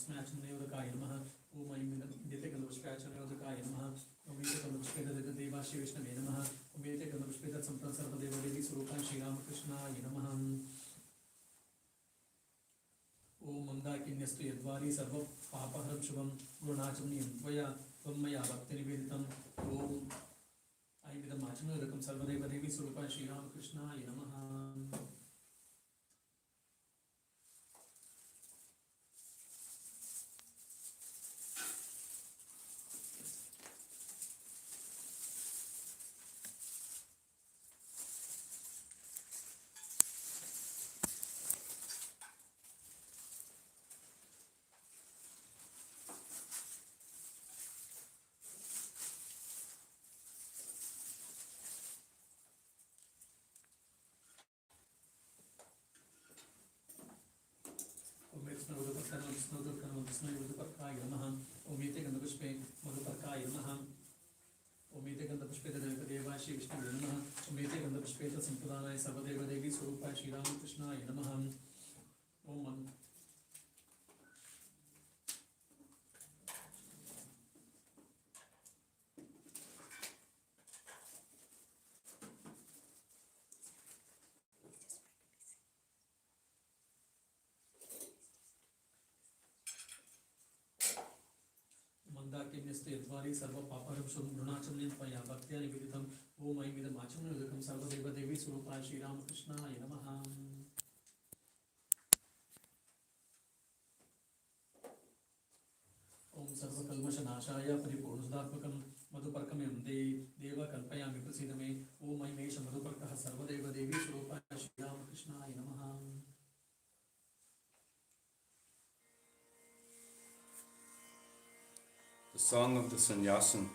Speaker 2: स्मैचुदेवकाय नमः ओम ऐं नित्यगन्धपुष्पाचनयोदकाय नमः ओम एतगन्धपुष्पेतदेवा श्री विष्णवे नमः ओम एतगन्धपुष्पेत संप्रदाय सर्वदेवदेवी स्वरूपाय श्रीरामकृष्णाय नमः ओम मन्दाकिन्यस्तु यद्वारी सर्वपापहरं शुभं गुणाचमनीयं त्वया त्वं मया भक्तिनिवेदितम् ओम ऐं इदमाचमयोदकं सर्वदेवदेवी स्वरूपाय श्रीरामकृष्णाय नमः स्मृतपत्काय नमः ओमेते गन्धपुष्पे मधुपर्काय नमः ओमेते गन्धपुष्पे देवाय श्री विष्णवे नमः ओमेते गन्धपुष्पे संप्रदानाय सर्वदेवदेवी स्वरूपाय श्रीरामकृष्णाय नमः ओम मंदाकिन्यस्तु यद्वारी सर्वपापहरं शुभं गुणाचमनीयं त्वया भक्त्या निवेदितम् ओम ऐं इदमाचमयोदकं सर्वदेवदेवी स्वरूपाय श्रीरामकृष्णाय नमः ओम सर्वकल्मषनाशाय परिपूर्णसदात्मकं मधुपर्कमिदं देव कल्पयामि प्रसीद मे ओम ऐं एष मधुपर्कः सर्वदेवदेवी स्वरूपाय श्रीरामकृष्णाय नमः
Speaker 3: The song of the Sannyasin.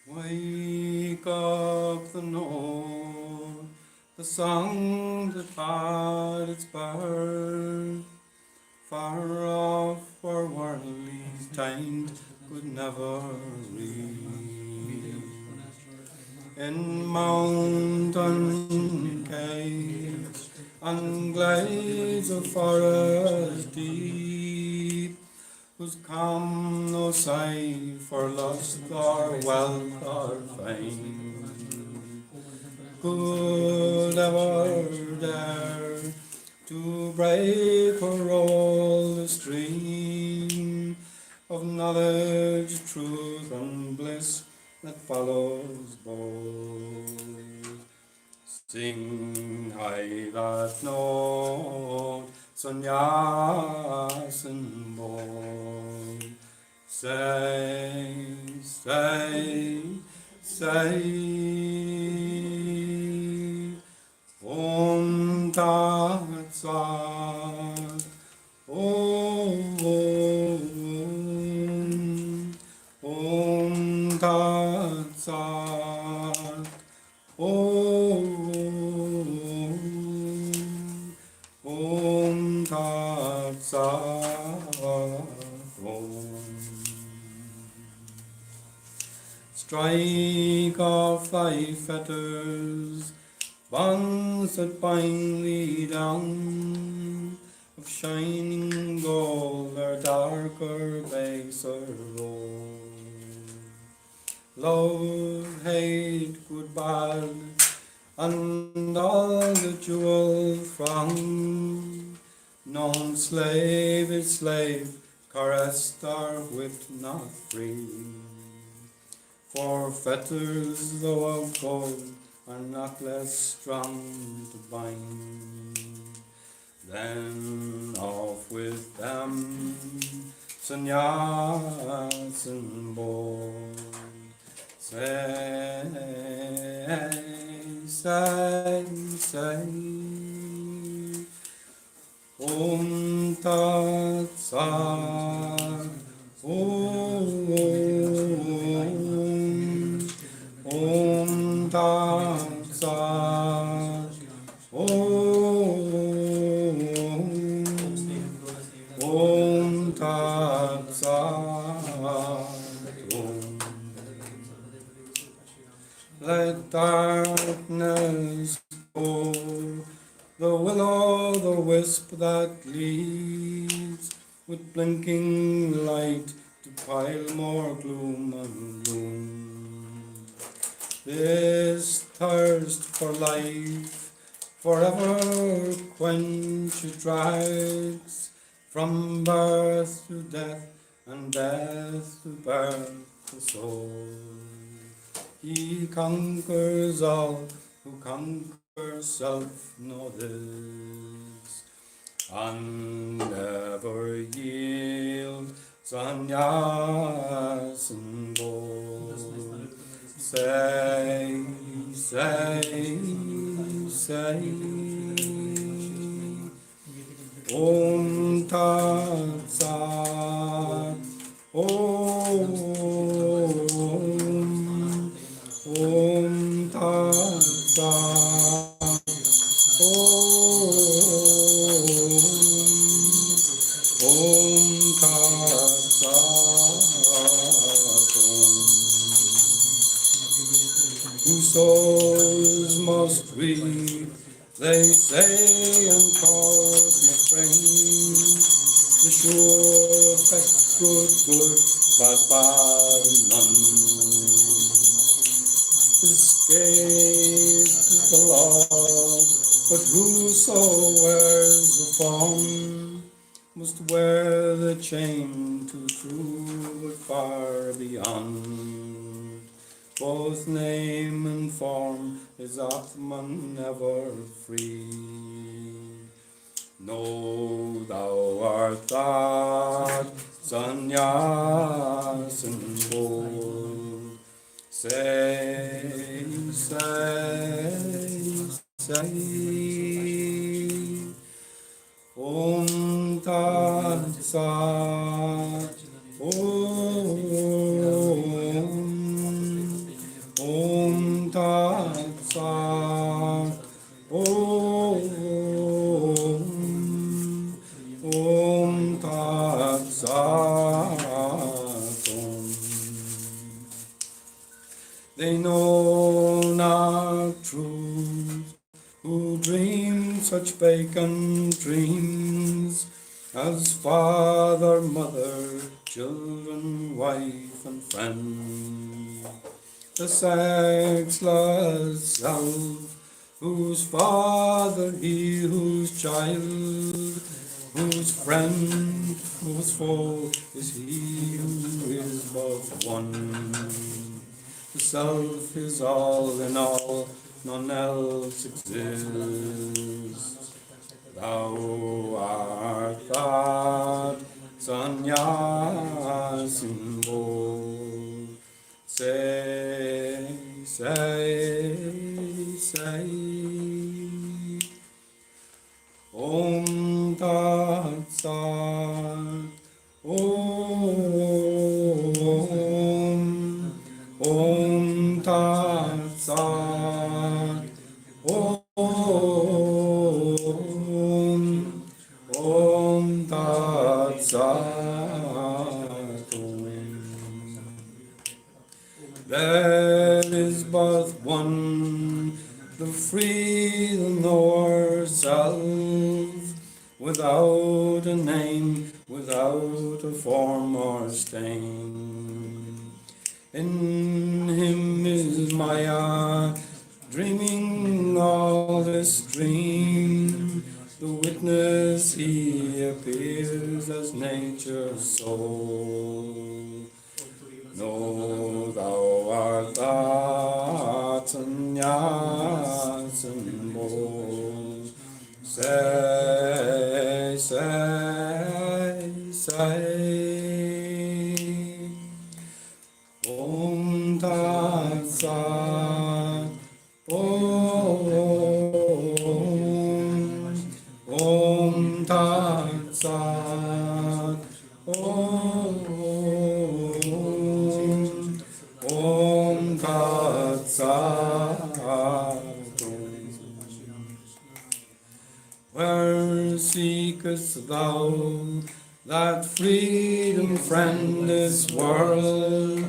Speaker 3: Wake up the north, the song that had its birth, far off where worldly time could never reach. In mountain caves and glades of forest deep, whose calm no sigh for lust or wealth or fame, could ever dare to break or roll the stream of knowledge, truth and bliss
Speaker 5: that follows both. Sing high that note, sannyasin boy. Say, say, say, Om Tat Sat, Om Tat Sat, Om Tat Sat, Om. Strike off thy fetters, bonds that bind thee down, of shining gold or darker baser road. Love, hate, good, bad, and all the jewel throng, known slave is slave, caressed or whipped not free. For fetters, though of gold, are not less strong to bind. Then off with them, sannyasin boy. Say, say, say, Om Tat Sat, Om Tat Sat, Om Tat Sat, Let darkness go, the will-o'-the-wisp that leads with blinking light to pile more gloom and gloom. This thirst for life forever quenched drags from birth to death and death to birth the soul. He conquers all who conquer self, know this, and never yield, sannyasin boy. Say, say, say, Om Tat Sat, Om Tat Sat, Om Tat Sat, Whoso's must weep, they say, and cause must bring the sure effect, good, bad, none. Escape the law, but whoso wears the form must wear the chain to true but far beyond. Both name and form is Atman never free. Know thou art that sannyasin boy. Say, say, say, Om Tat Sat, Om Tat Sat, Om Tat Sat, Om. They know not truth, who dream such vacant dreams as father, mother, children, wife, and friend. The sexless self, whose father he, whose child, whose friend, whose foe is he who is but one. The self is all in all, none else exists. Thou art that sanyasimbo. Say, say, Om Tat Sat. Om Tat Sat. Om Tat Sat. There is but one, the free, the knower self, without a name, without a form or stain. In him is Maya, dreaming all this dream. The witness he appears as nature's soul. Know thou art that sannyasimo. Say, Om Tat Sat. Om Tat Sat. Om Tat Sat. Where seekest thou that freedom, friend, this world,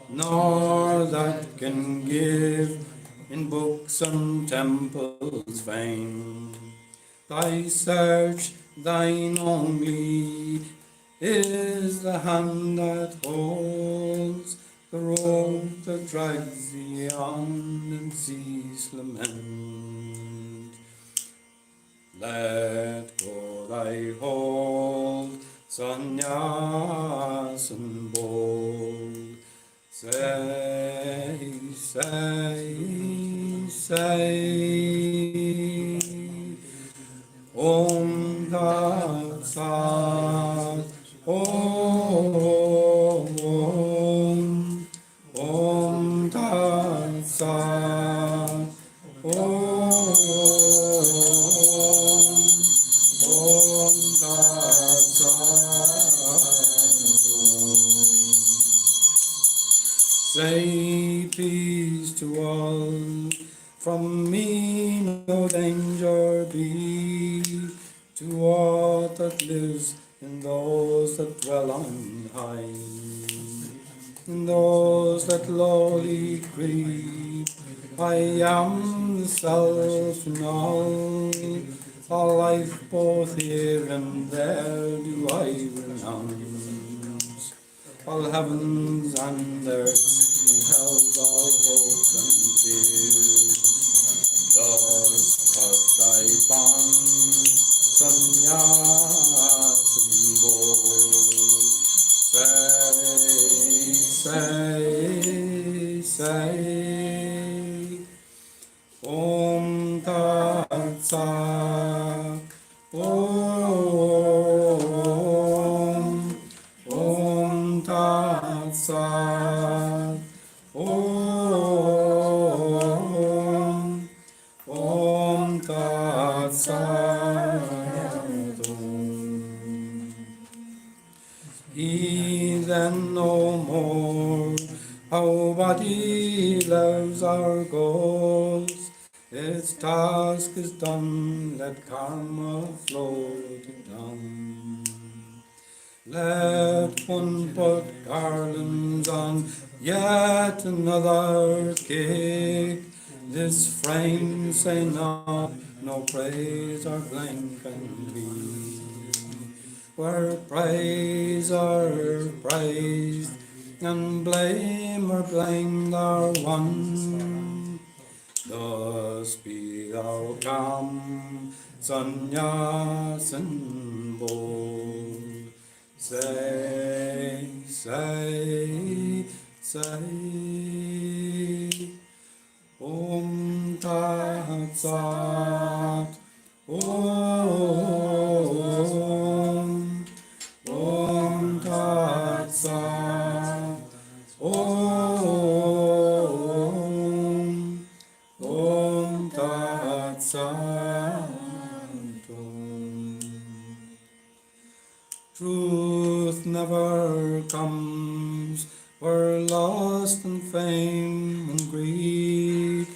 Speaker 5: nor that can give in books and temples vain? Thy search, thine only, is the hand that holds the rope that drags thee on and cease lament. Let go thy hold, sannyas and bold. Say, Om Tat Sat. Om Tat Sat. Om Tat Sat. Say peace to all, from me no danger be, to all that lives in those that dwell on high, in those that lowly creep. I am the self in all life both here and there do I renounce. All heavens and earths and hells, all hopes and fears. Thus cut thy bonds, sannyas and bold. Say, Om Tat Sat. Om Tat Sat. Om Tat Sat. He then no more how body loves our goals. Its task is done, let karma float it down. Let one put garlands on yet another cake. This frame say not, no praise or blame can be. Where praise or praised, and blame or blamed are one. Thus be thou calm, sannyas and bold. Say, Om Tat Sat. Om Tat Sat. Om Tat Sat. Truth never comes, we're lost in fame and greed.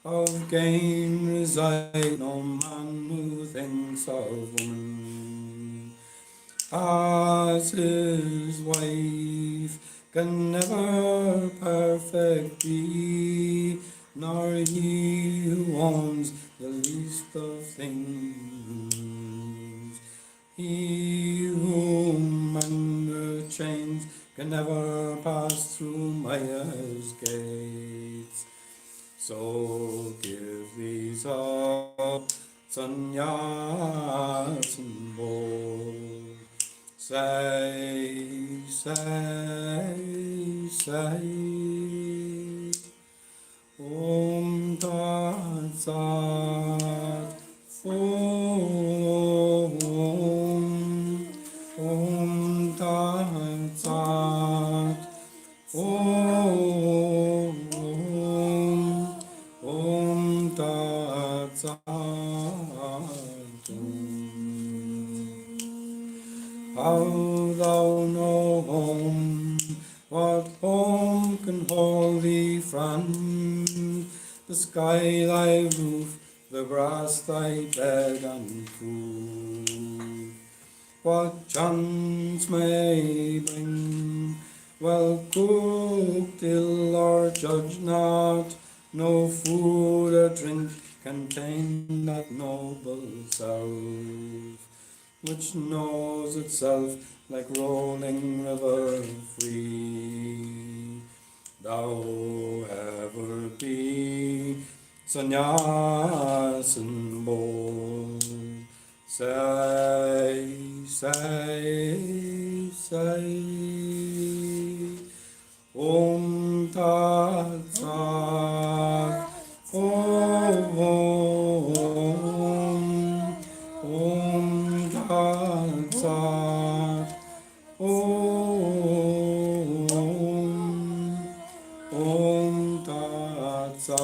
Speaker 5: Of gain reside no man who thinks of woman. As his wife can never perfect be, nor he who owns the least of things. He whom under chains can never pass through Maya's gates. So give these up, sannyas and bold. Say, Om Tat Sat. Om Tat Sat. Om Tat Sat. How thou know home, what home can hold thee, friend? The sky thy roof, the grass thy bed and food. What chance may bring, well cooked, ill or judge not, no food or drink can tame that noble self, which knows itself like rolling river free. Thou ever be sannyas and bold. Say, Om Tat Sat. Om Tat Sat. Om Tat Sat.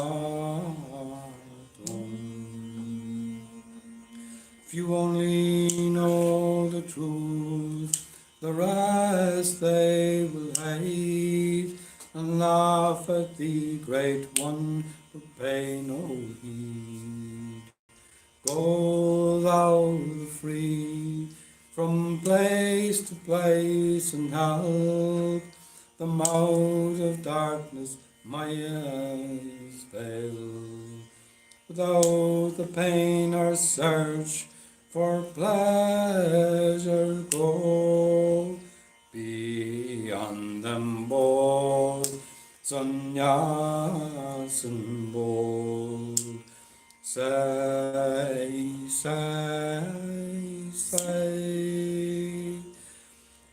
Speaker 5: If you only know the truth, the rest they will hate and laugh at the great one who pay no heed. Go thou free from place to place and help them out of darkness, Maya's veil. Without the pain or search for pleasure, go beyond them both, sannyas and bold. Say,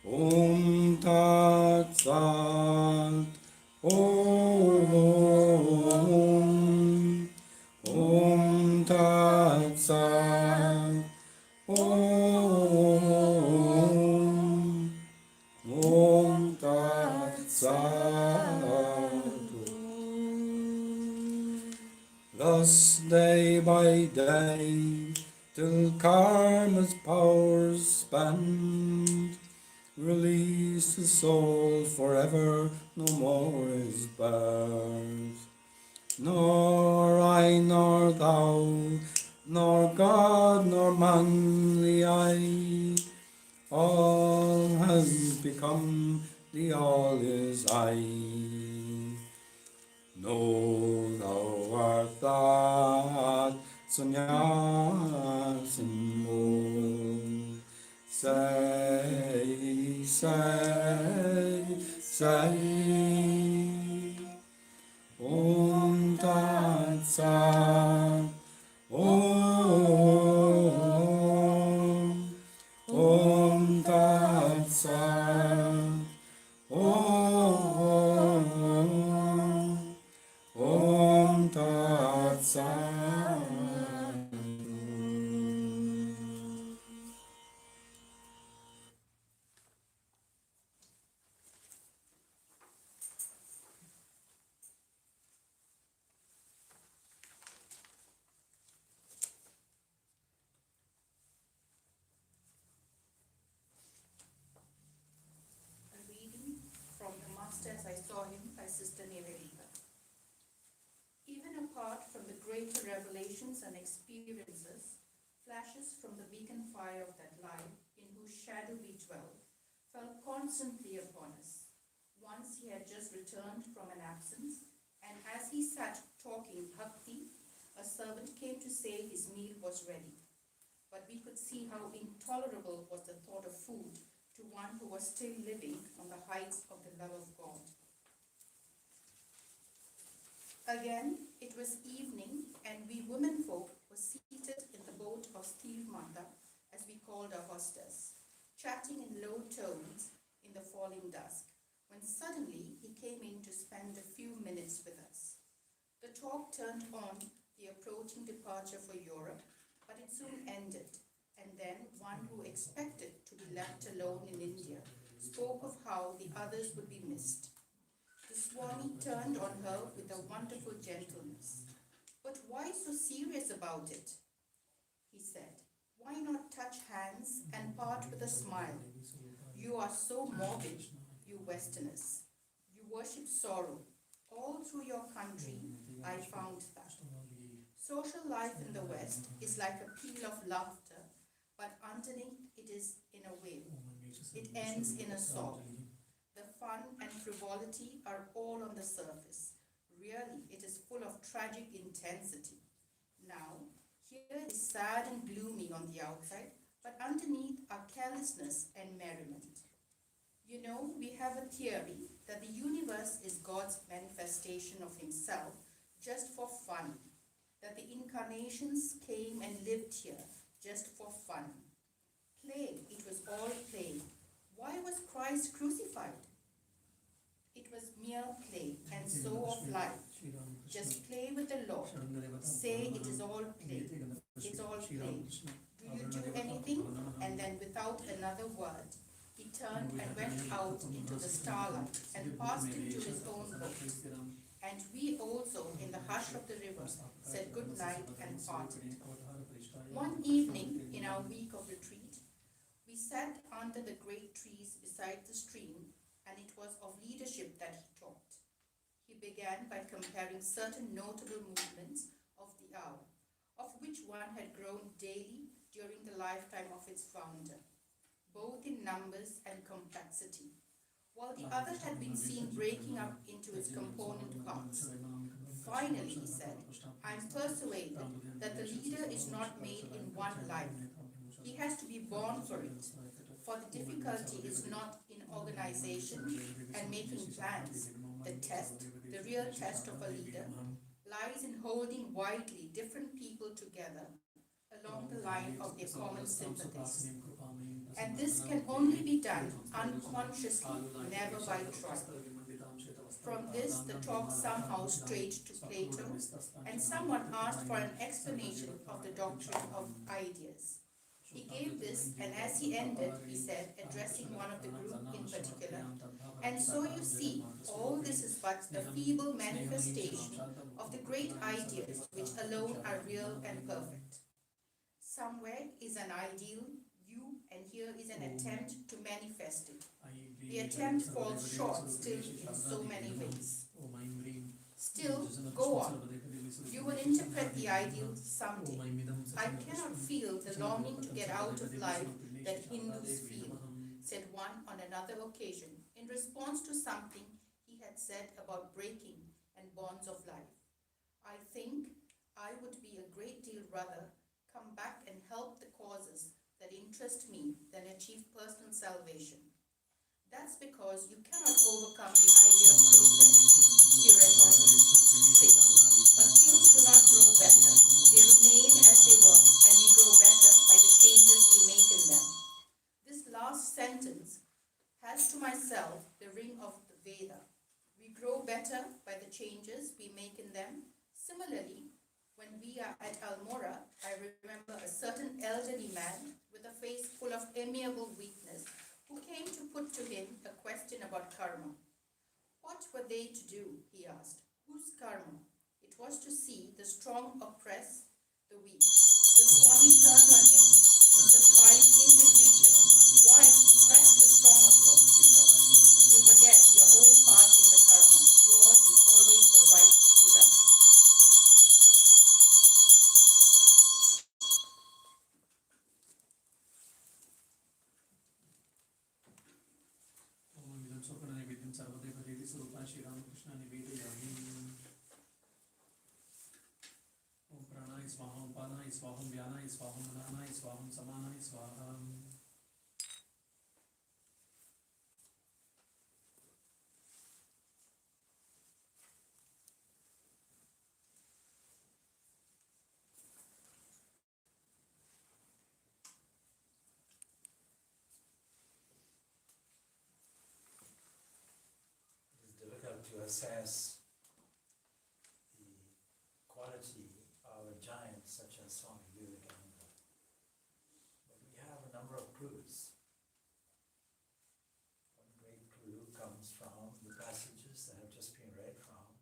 Speaker 5: Om Tat Sat. Om Tat Sat. Om Tat Sat. Thus day by day, till karma's powers spend, release the soul forever, no more is birth. Nor I, nor thou, nor God, nor manly I, all has become, the all is I. Know thou art that, sannyas and more. Say, Om Tat Sat. Om Tat Sat. Om
Speaker 6: I saw him by Sister Nivedita. Even apart from the greater revelations and experiences, flashes from the beacon fire of that life in whose shadow we dwell fell constantly upon us. Once he had just returned from an absence, and as he sat talking bhakti, a servant came to say his meal was ready. But we could see how intolerable was the thought of food to one who was still living on the heights of the love of God. Again, it was evening, and we womenfolk were seated in the boat of Steve Mata, as we called our hostess, chatting in low tones in the falling dusk, when suddenly he came in to spend a few minutes with us. The talk turned on the approaching departure for Europe, but it soon ended, and then one who expected to be left alone in India spoke of how the others would be missed. The Swami turned on her with a wonderful gentleness. "But why so serious about it?" he said. "Why not touch hands and part with a smile? You are so morbid, you Westerners. You worship sorrow. All through your country, I found that. Social life in the West is like a peal of laughter, but underneath it is in a wail. It ends in a sob. The fun and frivolity are all on the surface. Really, it is full of tragic intensity. Now, here it is sad and gloomy on the outside, but underneath are carelessness and merriment. You know, we have a theory that the universe is God's manifestation of himself just for fun, that the incarnations came and lived here just for fun. Play, it was all play. Why was Christ crucified? It was mere play, and so of life. Just play with the Lord. Say it is all play. It's all play. Do you do anything? And then without another word, he turned and went out into the starlight and passed into his own boat. And we also, in the hush of the river, said good night and parted. One evening, in our week of retreat, we sat under the great trees beside the stream, and it was of leadership that he talked. He began by comparing certain notable movements of the hour, of which one had grown daily during the lifetime of its founder, both in numbers and complexity, while the other had been seen breaking up into its component parts. Finally, he said, "I am persuaded that the leader is not made in one life. He has to be born for it. For the difficulty is not in organization and making plans. The test, the real test of a leader, lies in holding widely different people together along the line of their common sympathies. And this can only be done unconsciously, never by choice." From this, the talk somehow strayed to Plato, and someone asked for an explanation of the doctrine of ideas. He gave this, and as he ended, he said, addressing one of the group in particular, "And so you see, all this is but a feeble manifestation of the great ideas which alone are real and perfect. Somewhere is an ideal, and here is an attempt to manifest it. The attempt falls short still in so many ways. Still, go on. You will interpret the ideal someday. I cannot feel the longing to get out of life that Hindus feel," said one on another occasion in response to something he had said about breaking and bonds of life. "I think I would be a great deal rather come back and help the causes that interest me than achieve personal salvation. That's because you cannot overcome the idea of progress," he retorted quickly. "But things do not grow better. They remain as they were, and we grow better by the changes we make in them." This last sentence has to myself the ring of the Veda. We grow better by the changes we make in them. Similarly, when we are at Almora, I remember a certain elderly man with a face full of amiable weakness who came to put to him a question about karma. What were they to do, he asked. Whose karma? It was to see the strong oppress the weak. The Swami turned on him in surprised indignation. Why, press the strong, of course, he said. You forget your own part in the
Speaker 2: Pranay Swaham Vyanay Swaham Mananay Swaham Samanay Swaham.
Speaker 7: It is difficult to assess the quality of a giant such as Swami Vivekananda. But we have a number of clues. One great clue comes from the passages that have just been read from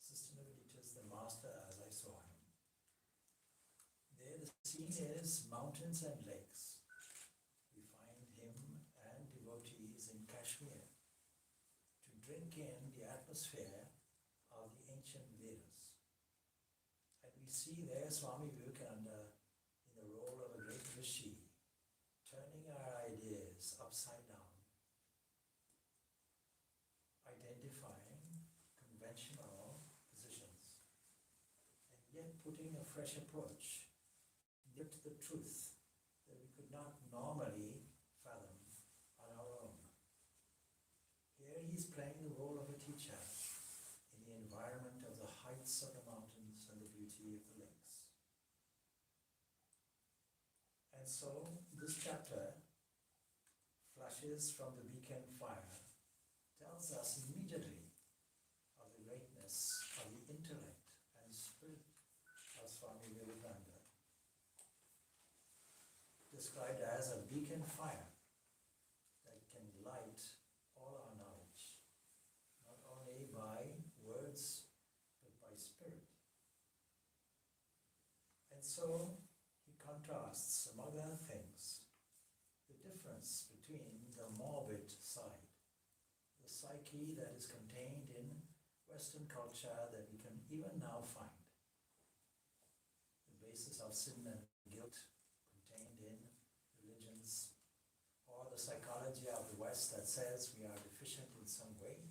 Speaker 7: Sister Nivedita's The Master as I Saw Him. There the scene is mountains and lakes. We find him and devotees in Kashmir to drink in the atmosphere of the ancient Vedas. And we see there Swami Vivekananda in the role of a great rishi, turning our ideas upside down, identifying conventional positions, and yet putting a fresh approach near to the truth that we could not normally fathom on our own. Here he's playing the role of a teacher in the environment of the heights of the mountains and the beauty of the lakes. And so this chapter flashes from the beacon fire, tells us immediately of the greatness of the intellect and spirit of Swami Vivekananda, described as a beacon fire that can light all our knowledge, not only by words, but by spirit. And so he contrasts, among other things, the difference between the morbid side, the psyche that is contained in Western culture that we can even now find, the basis of sin and guilt contained in religions, or the psychology of the West that says we are deficient in some way.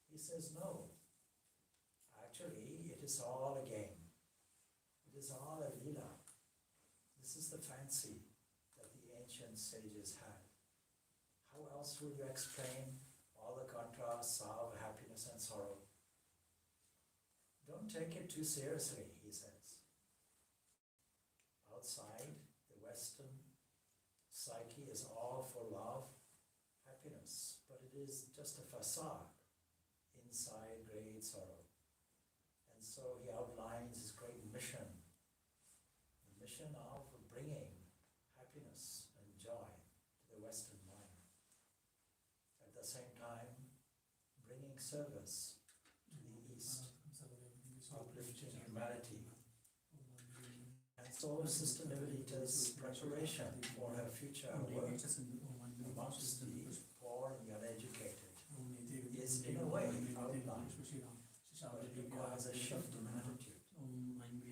Speaker 7: He says no. Actually, it is all a game. It is all a lila. This is the fancy that the ancient sages had. How else would you explain all the contrasts of happiness and sorrow? Don't take it too seriously, he says. Outside, the Western psyche is all for love, happiness, but it is just a facade. Inside, great sorrow. And so he outlines his great mission, the mission of bringing happiness and joy to the Western mind. At the same time, bringing service to the East, uplifting humanity. And so Sister Nivedita's preparation for her future work amongst the poor and the uneducated is in a way outlined, but it requires a shift in attitude,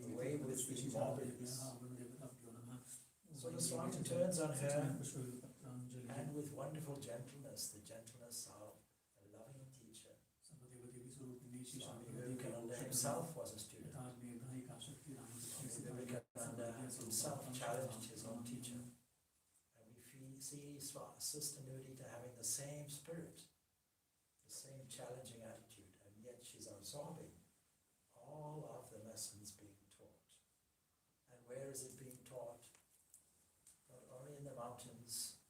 Speaker 7: away with the morbidness. So the Swami turns on her, and with wonderful gentleness, the gentleness of a loving teacher. Swami Vivekananda himself was a student. Swami Vivekananda himself challenged his own teacher. And we see Sister Nivedita having the same spirit, the same challenging attitude, and yet she's absorbing all of the lessons being taught. And where is it being taught? Not only in the mountains,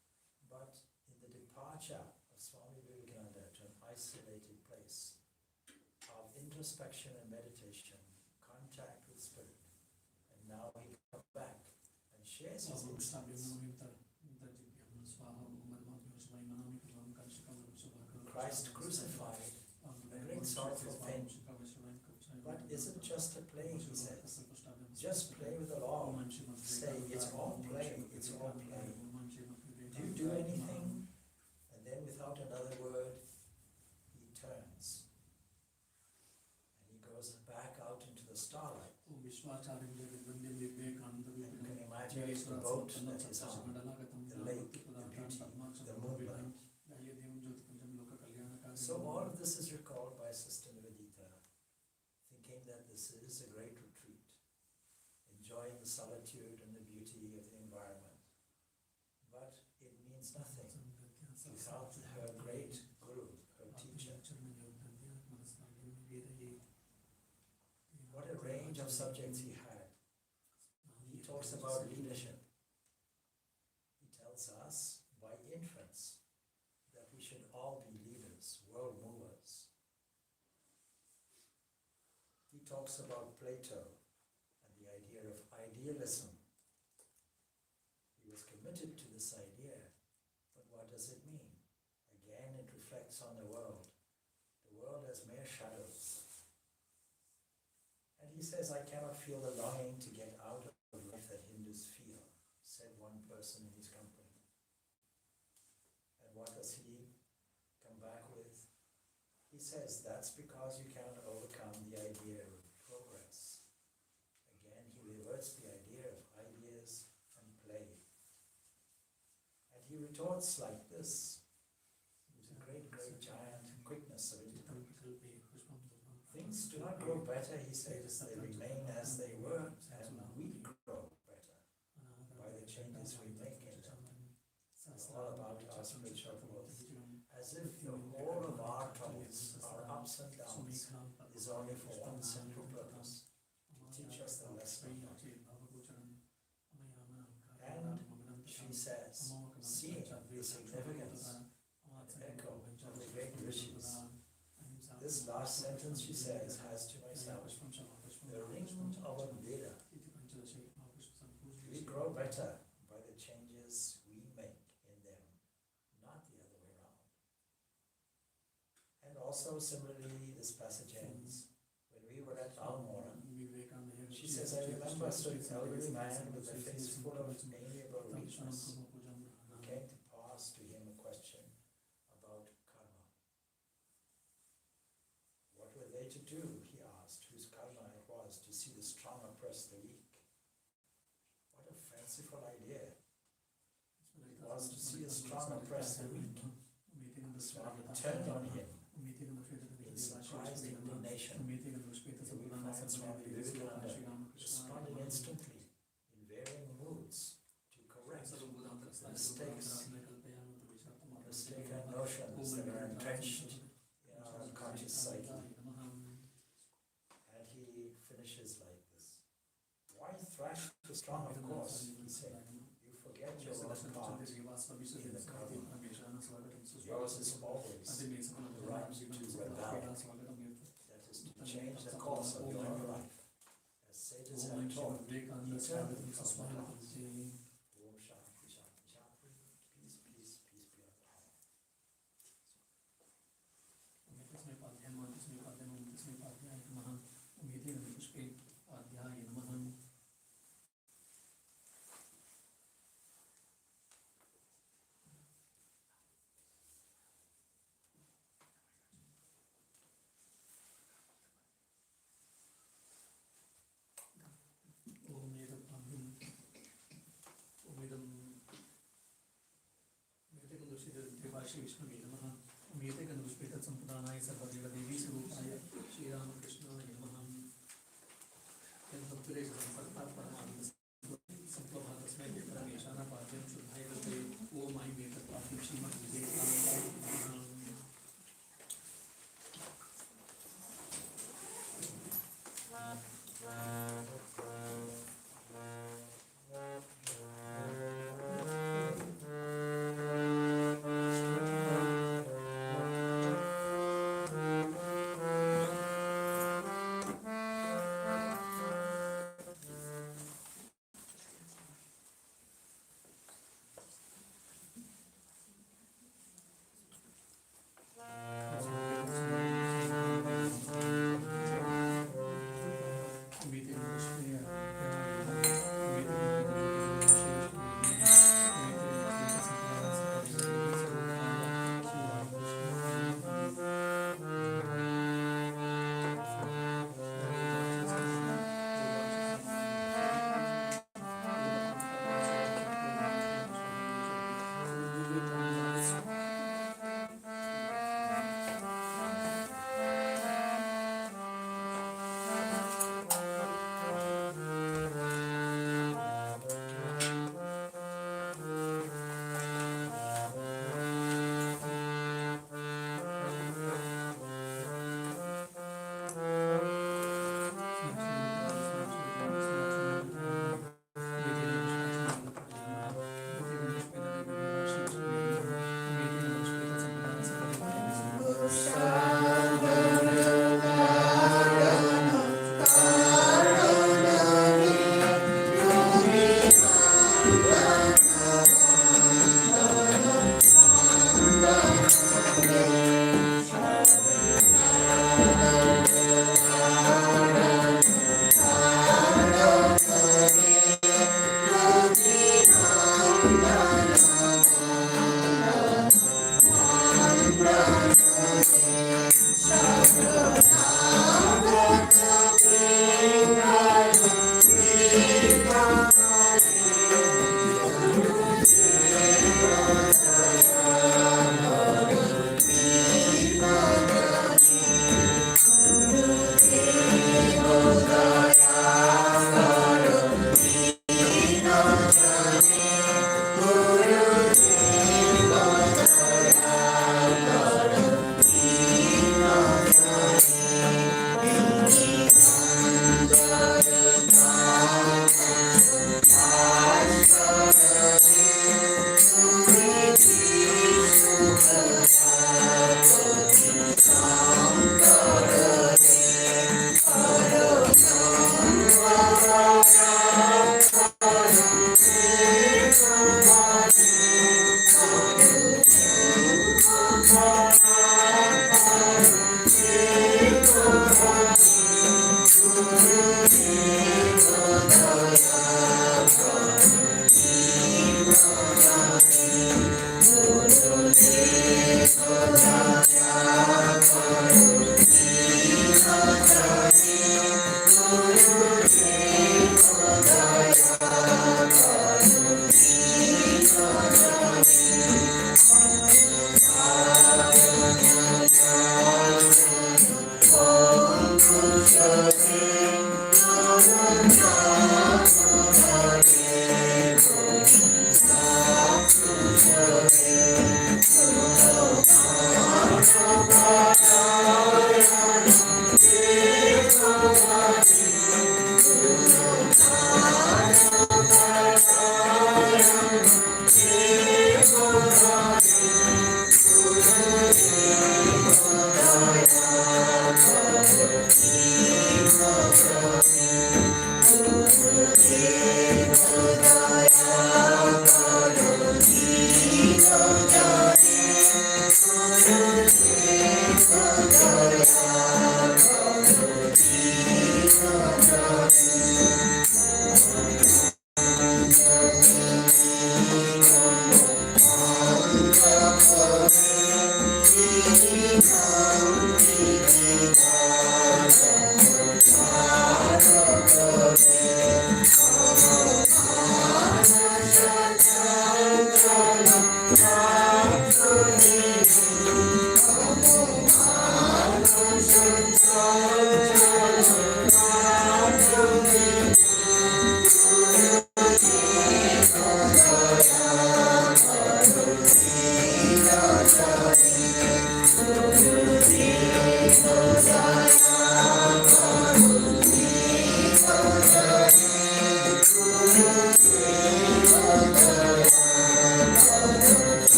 Speaker 7: but in the departure of Swami Vivekananda to an isolated place of introspection and meditation, contact with spirit. And now he comes back and shares his insights. Christ crucified, a great sorrowful thing. But isn't just a play, he says. Just play with the law. Say, it's all play, it's all play. Do you do anything? And then without another word, he turns. And he goes back out into the starlight. And you can imagine the boat that is on the lake, the beauty, the moonlight. So all of this is recalled by Sister Nivedita, thinking that this is a great retreat in enjoying the solitude and the beauty of the environment. But it means nothing without her great guru, her teacher. What a range of subjects he had. He talks about leadership. He tells us by inference that we should all be leaders, world movers. He talks about Plato and the idea of idealism. He was committed to this idea, but what does it mean? Again, it reflects on the world as mere shadows. And he says, I cannot feel the longing to get out of life that Hindus feel, said one person in his company. And what does he come back with? He says, that's because you cannot overcome the idea of progress. Again, he reverts the idea of ideas and play. And he retorts like this, with a great, great giant quickness of intellect. Things do not grow better, he says, they remain as they were, and we grow better by the changes we make in them. It's all about our spiritual growth. As if the whole of our troubles, our ups and downs, is only for one simple purpose, to teach us the lesson of life. And she says, seeing the significance and echo of the great rishis, this last sentence, she says, has to myself the ring of a Veda. We grow better by the changes we make in them, not the other way around. And also, similarly, this passage ends when we were at Almora. She says, I remember a certain elderly man with a face full of amiable weakness who came to pass to him a question about karma. What were they to do, he asked, whose karma it was to see the strong oppress the weak? What a fanciful idea. It was to see the strong oppress the weak. The Swami turned on him in surprised indignation. Here we find Swami Vivekananda responding instantly in varying moods to correct mistakes, mistaken notions that are entrenched in our unconscious psyche. And he finishes like this. Why thrash the strong, of course, he said. You forget your own part in the karma. Yours is always the right to rebel. That is to change the course of your own life. As sages have taught, eternally from the past. Om Shanti, Shanti, Shanti. Peace, peace, peace be unto all.
Speaker 2: Shri विष्णुवे नमः। उमेते गंधपुष्पे तत्संप्रदानाय सर्वदेवदेवी स्वरूपाय श्री रामकृष्णाय नमः। यद्भक्तरे संपर्कात् परमानंद संप्रभातस्मै परमेशान पाद्यं शुद्धाय रते ओम ऐं वेदपाद्यं श्रीमद्विवेकानन्दाय नमः।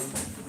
Speaker 6: Page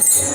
Speaker 6: 250.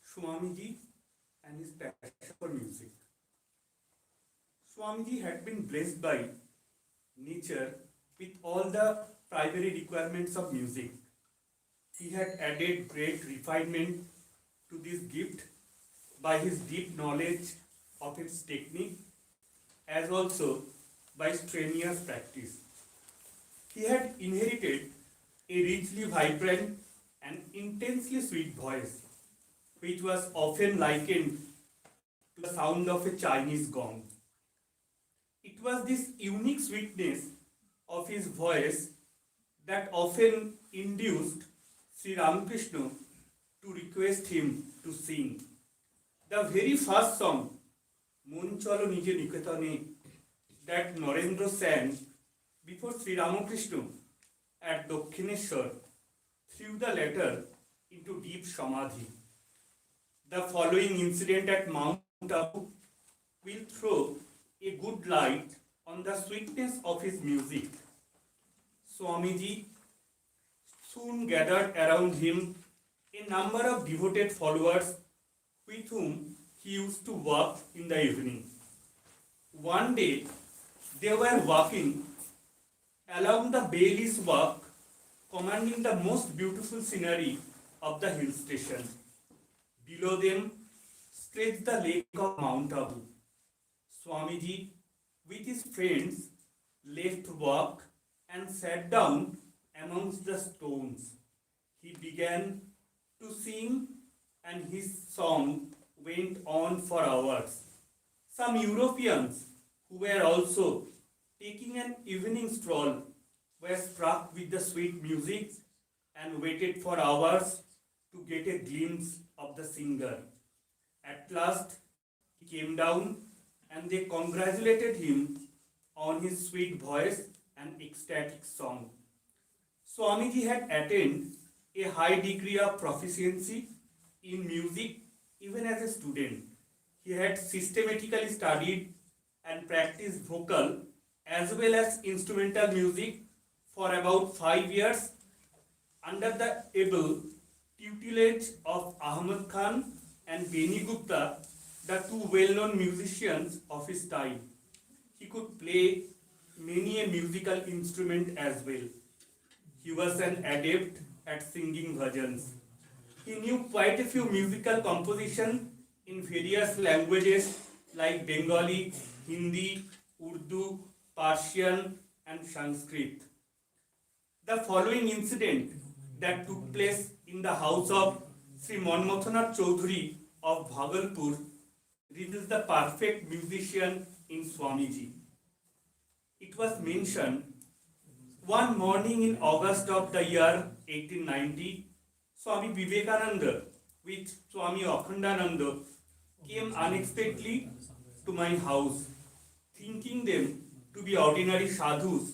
Speaker 8: Swamiji and his passion for music. Swamiji had been blessed by nature with all the primary requirements of music. He had added great refinement to this gift by his deep knowledge of its technique as also by strenuous practice. He had inherited a richly vibrant and intensely sweet voice, which was often likened to the sound of a Chinese gong. It was this unique sweetness of his voice that often induced Sri Ramakrishna to request him to sing. The very first song, Mon Chalo Nije Niketane, that Narendra sang before Sri Ramakrishna at Dakshineshwar, threw the latter into deep samadhi. The following incident at Mount Abu will throw a good light on the sweetness of his music. Swamiji soon gathered around him a number of devoted followers with whom he used to walk in the evening. One day, they were walking along the Bailey's Walk, commanding the most beautiful scenery of the hill station. Below them stretched the lake of Mount Abu. Swamiji, with his friends, left walk and sat down amongst the stones. He began to sing, and his song went on for hours. Some Europeans who were also taking an evening stroll were struck with the sweet music and waited for hours to get a glimpse of the singer. At last, he came down and they congratulated him on his sweet voice and ecstatic song. Swamiji had attained a high degree of proficiency in music even as a student. He had systematically studied and practiced vocal as well as instrumental music for about 5 years under the able tutelage of Ahmad Khan and Beni Gupta, the two well-known musicians of his time. He could play many a musical instrument as well. He was an adept at singing bhajans. He knew quite a few musical compositions in various languages like Bengali, Hindi, Urdu, Persian, and Sanskrit. The following incident that took place in the house of Sri Manmatanath Chaudhuri of Bhagalpur reveals the perfect musician in Swamiji. It was mentioned one morning in August of the year 1890, Swami Vivekananda with Swami Akhandananda came unexpectedly to my house. Thinking them to be ordinary sadhus,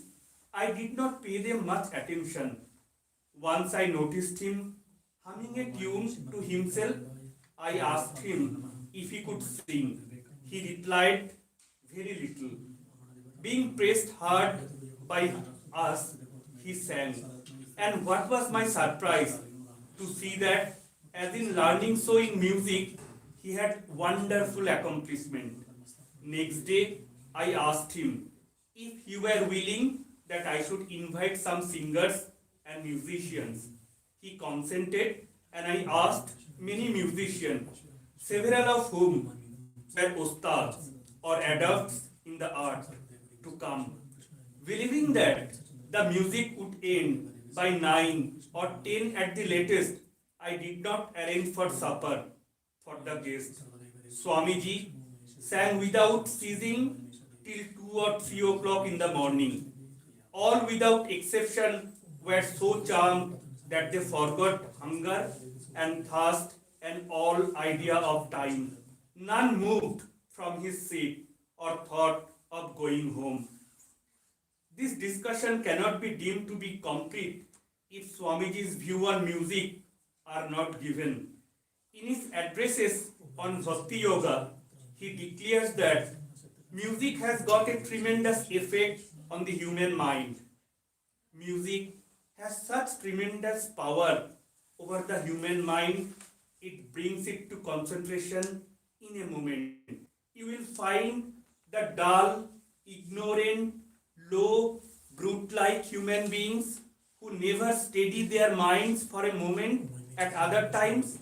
Speaker 8: I did not pay them much attention. Once I noticed him humming a tune to himself. I asked him if he could sing. He replied, very little. Being pressed hard by us, he sang. And what was my surprise to see that, as in learning so in music, he had wonderful accomplishment. Next day, I asked him if he were willing that I should invite some singers and musicians. He consented, and I asked many musicians, several of whom were ustads or adepts in the art, to come. Believing that the music would end by 9 or 10 at the latest, I did not arrange for supper for the guests. Swamiji sang without ceasing till 2 or 3 o'clock in the morning. All without exception were so charmed that they forgot hunger and thirst and all idea of time. None moved from his seat or thought of going home. This discussion cannot be deemed to be complete if Swamiji's view on music are not given. In his addresses on Bhakti Yoga, he declares that music has got a tremendous effect on the human mind. Music has such tremendous power over the human mind it brings it to concentration in a moment. You will find the dull, ignorant, low, brute-like human beings who never steady their minds for a moment. At other times,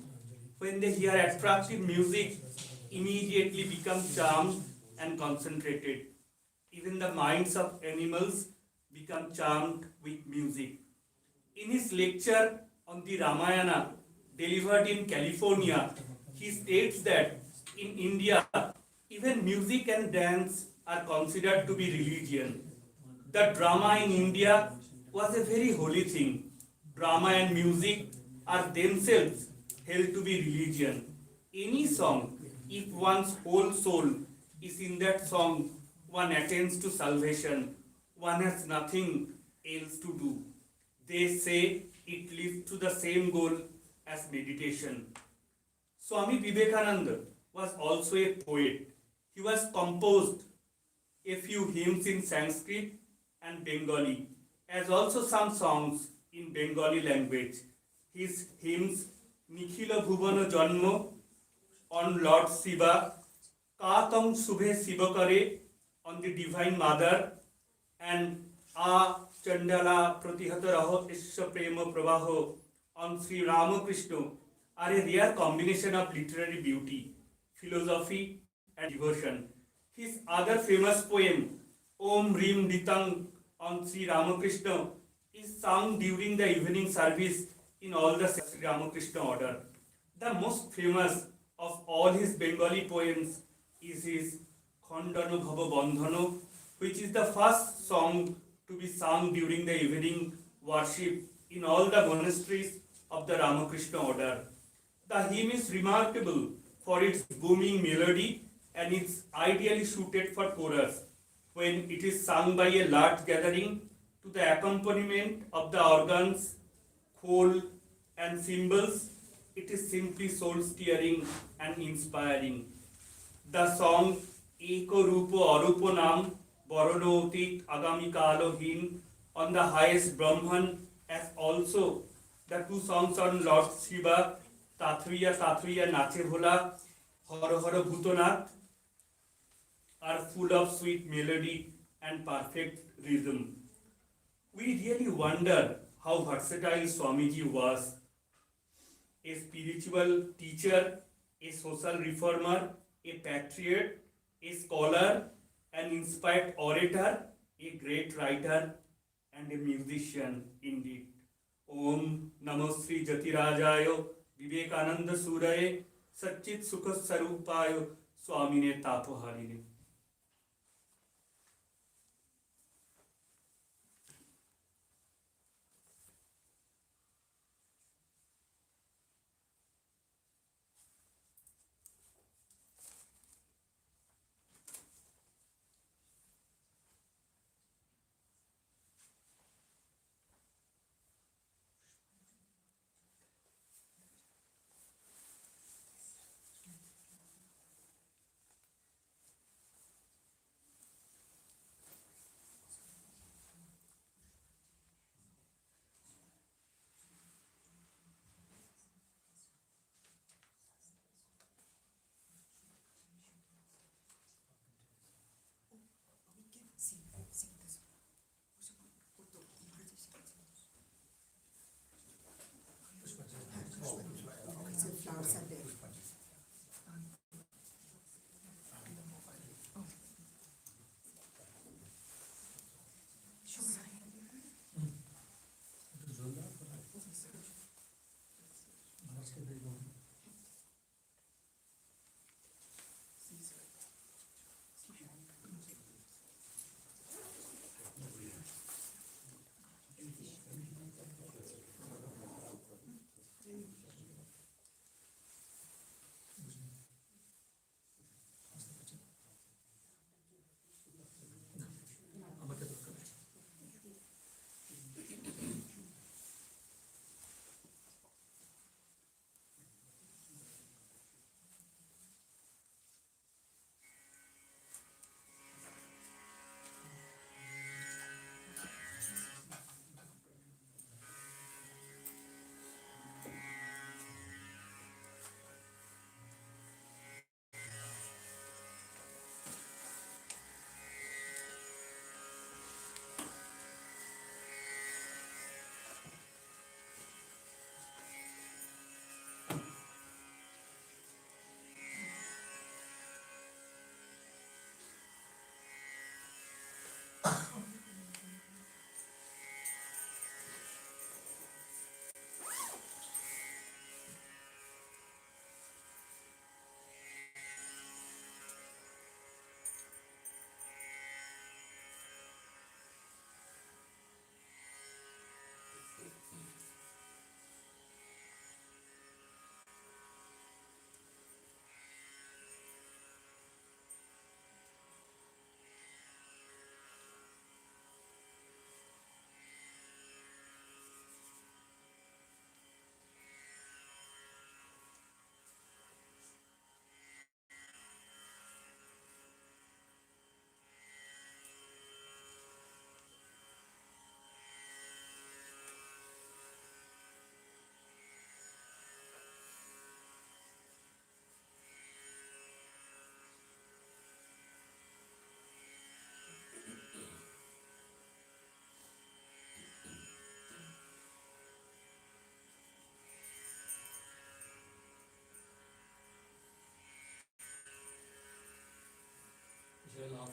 Speaker 8: when they hear attractive music, immediately become charmed and concentrated. Even the minds of animals become charmed with music. In his lecture on the Ramayana delivered in California, he states that in India, even music and dance are considered to be religion. The drama in India was a very holy thing. Drama and music are themselves held to be religion. Any song, if one's whole soul is in that song, one attains to salvation. One has nothing else to do. They say it leads to the same goal as meditation. Swami Vivekananda was also a poet. He was composed a few hymns in Sanskrit and Bengali, as also some songs in Bengali language. His hymns Nikhila Bhuvana Janmo on Lord Shiva, Katang Subhe Sivakare on the Divine Mother, and A Chandala Pratihata Isha Prema Pravaho on Sri Ramakrishna are a rare combination of literary beauty, philosophy, and devotion. His other famous poem, Om Rim Ditang on Sri Ramakrishna, is sung during the evening service in all the Sri Ramakrishna order. The most famous of all his Bengali poems is his Khandano Bhava Bandhano, which is the first song to be sung during the evening worship in all the monasteries of the Ramakrishna order. The hymn is remarkable for its booming melody and it's ideally suited for chorus when it is sung by a large gathering to the accompaniment of the organs, khol, and cymbals. It is simply soul-stirring and inspiring. The song Eko Rupo Arupo Nam Borono Utit Agami Kalohin on the highest Brahman, as also the two songs on Lord Shiva, Tathriya Tathriya Nache Bhola, Hara Hara Bhutonath, are full of sweet melody and perfect rhythm. We really wonder how versatile Swamiji was. A spiritual teacher, a social reformer, a patriot, a scholar, an inspired orator, a great writer, and a musician indeed. Om Namo Sri Jatirajayo Vivekananda Suraye Satchit Sukha Sarupayo Swamine Tapoharine.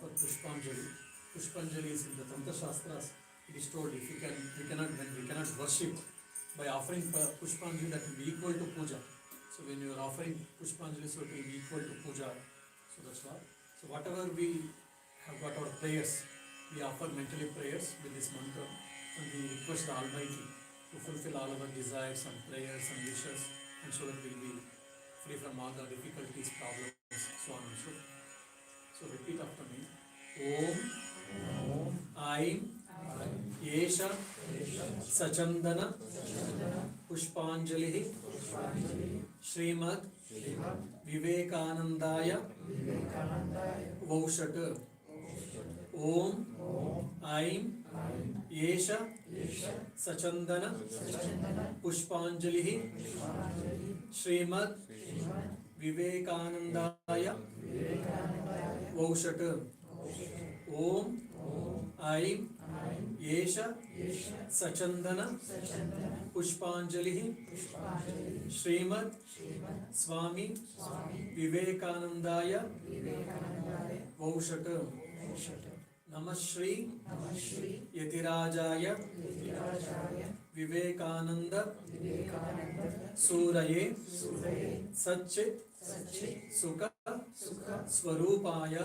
Speaker 2: offer Pushpanjali. Pushpanjali is in the Tantra Shastras. It is told if we cannot worship by offering Pushpanjali, that will be equal to puja. So when you are offering Pushpanjali, so it will be equal to puja. So that's why. So whatever we have got our prayers, we offer mentally prayers with this mantra, and we request the Almighty to fulfill all our desires and prayers and wishes, and so that we will be free from all the difficulties, problems, so on and so forth. So repeat after me. Om Aim Yesha Sachandana Pushpanjali Srimad Vivekanandaya Vaushat. Om Aim Yesha Sachandana Pushpanjali Srimad Vivekanandaya Vaushat. Om Aim Yesha Sachandana Pushpanjali Srimad Swami Vivekanandaya Vaushat. Namah Shri Yatirajaya Vivekananda Suraye Satchit Sukha Swarupaya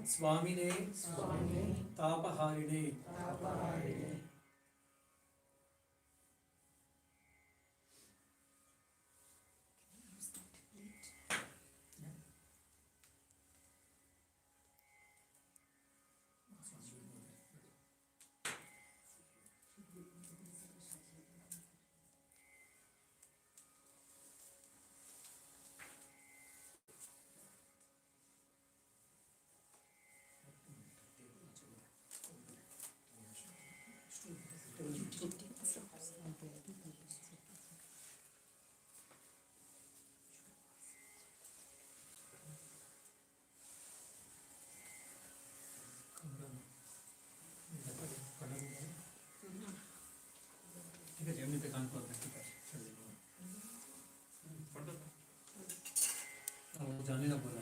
Speaker 2: Swamine Tapaharine. जाने ना बोला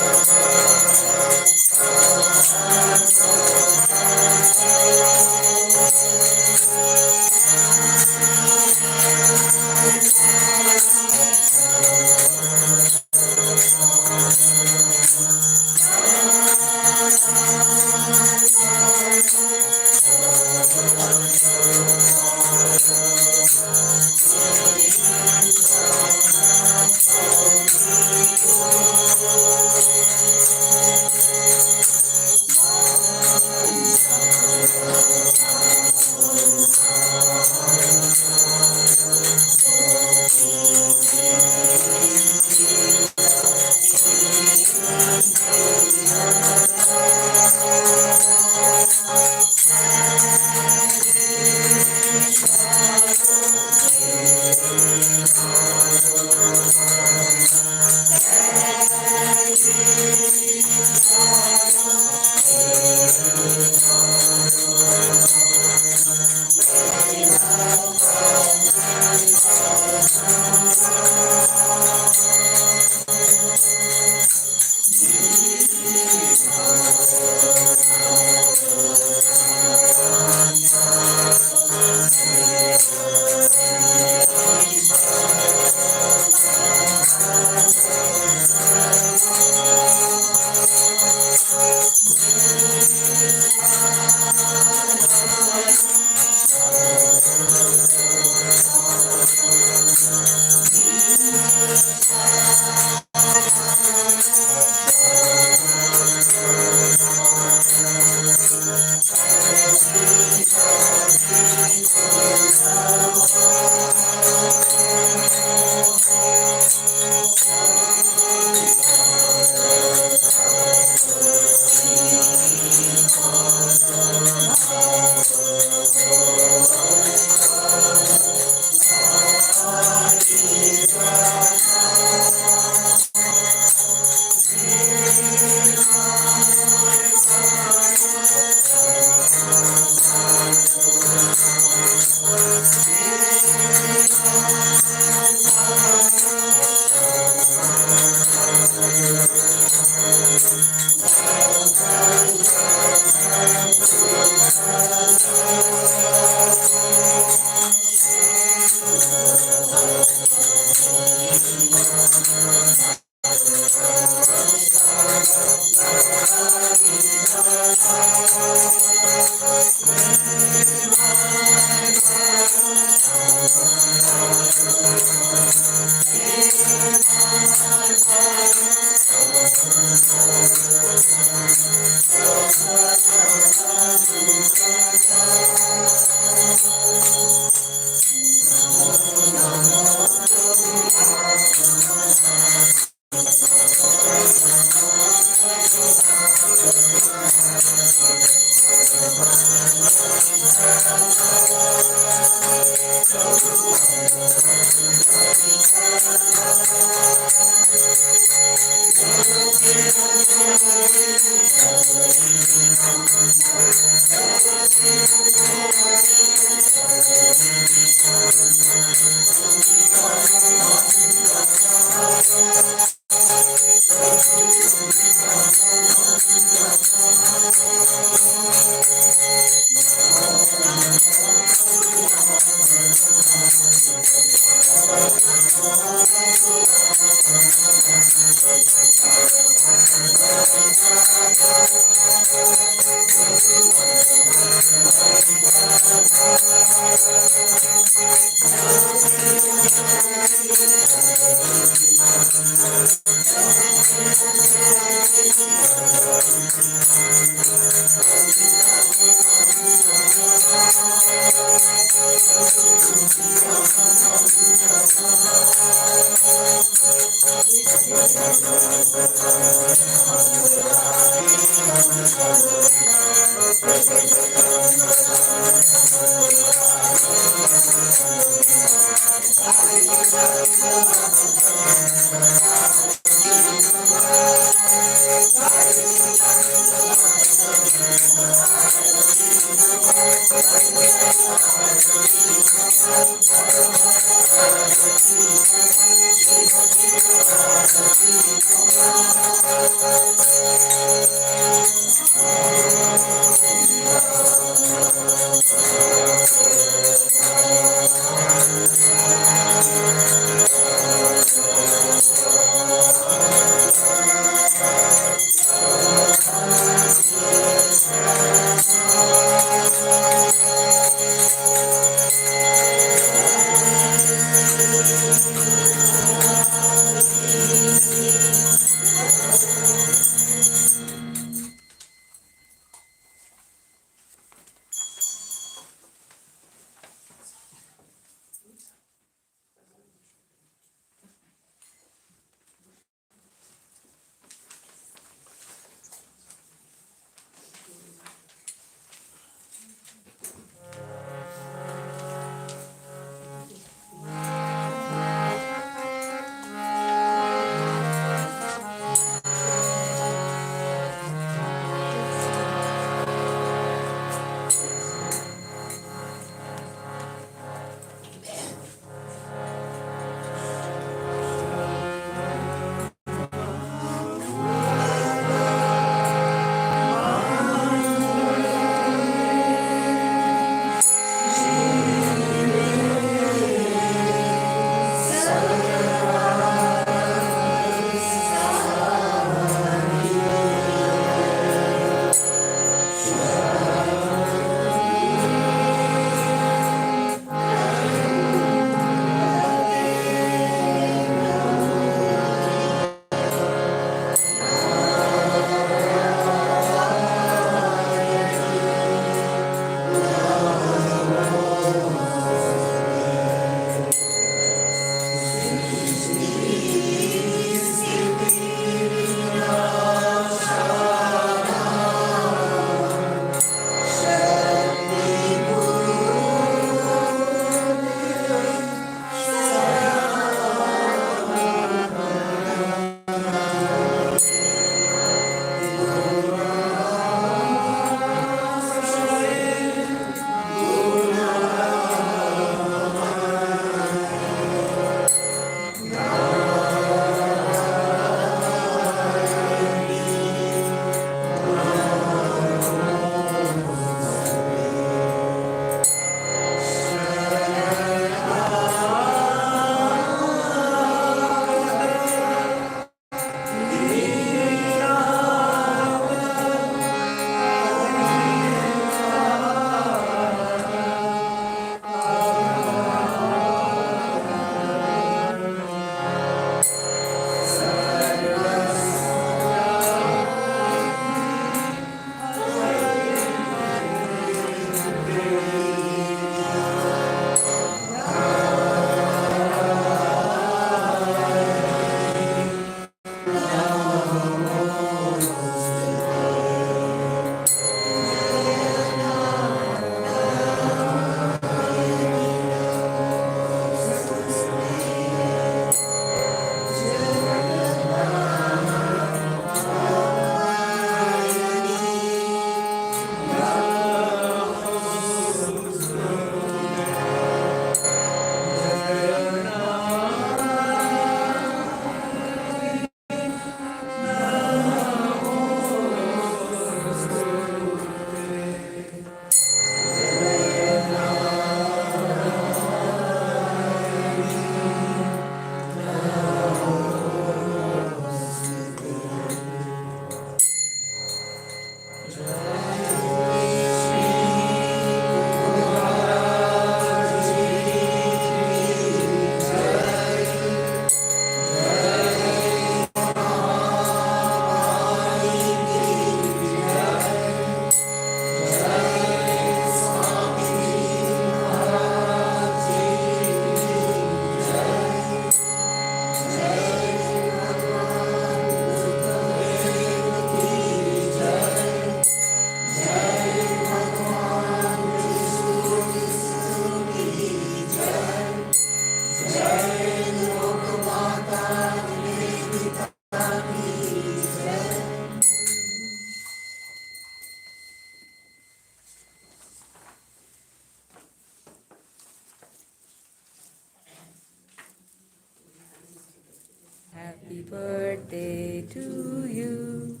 Speaker 9: Happy birthday to you.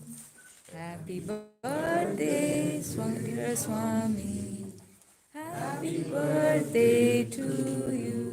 Speaker 9: Happy birthday, dear Swami. Happy birthday to you.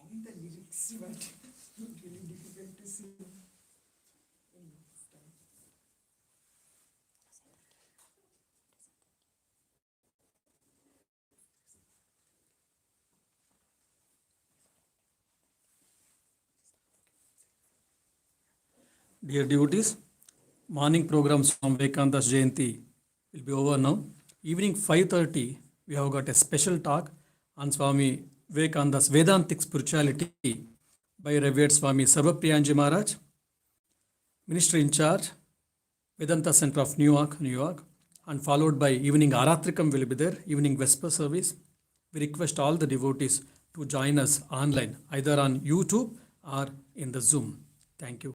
Speaker 1: Found the lyrics, but really difficult to sing.
Speaker 2: Dear devotees, morning programs from Vivekananda's Jayanti will be over now. Evening 5:30, we have got a special talk on Swami Vivekananda's Vedantic spirituality by Revered Swami Sarvapriyanji Maharaj, Minister in charge, Vedanta Center of New York, and followed by evening Aratrikam will be there, evening Vesper service. We request all the devotees to join us online, either on YouTube or in the Zoom. Thank you.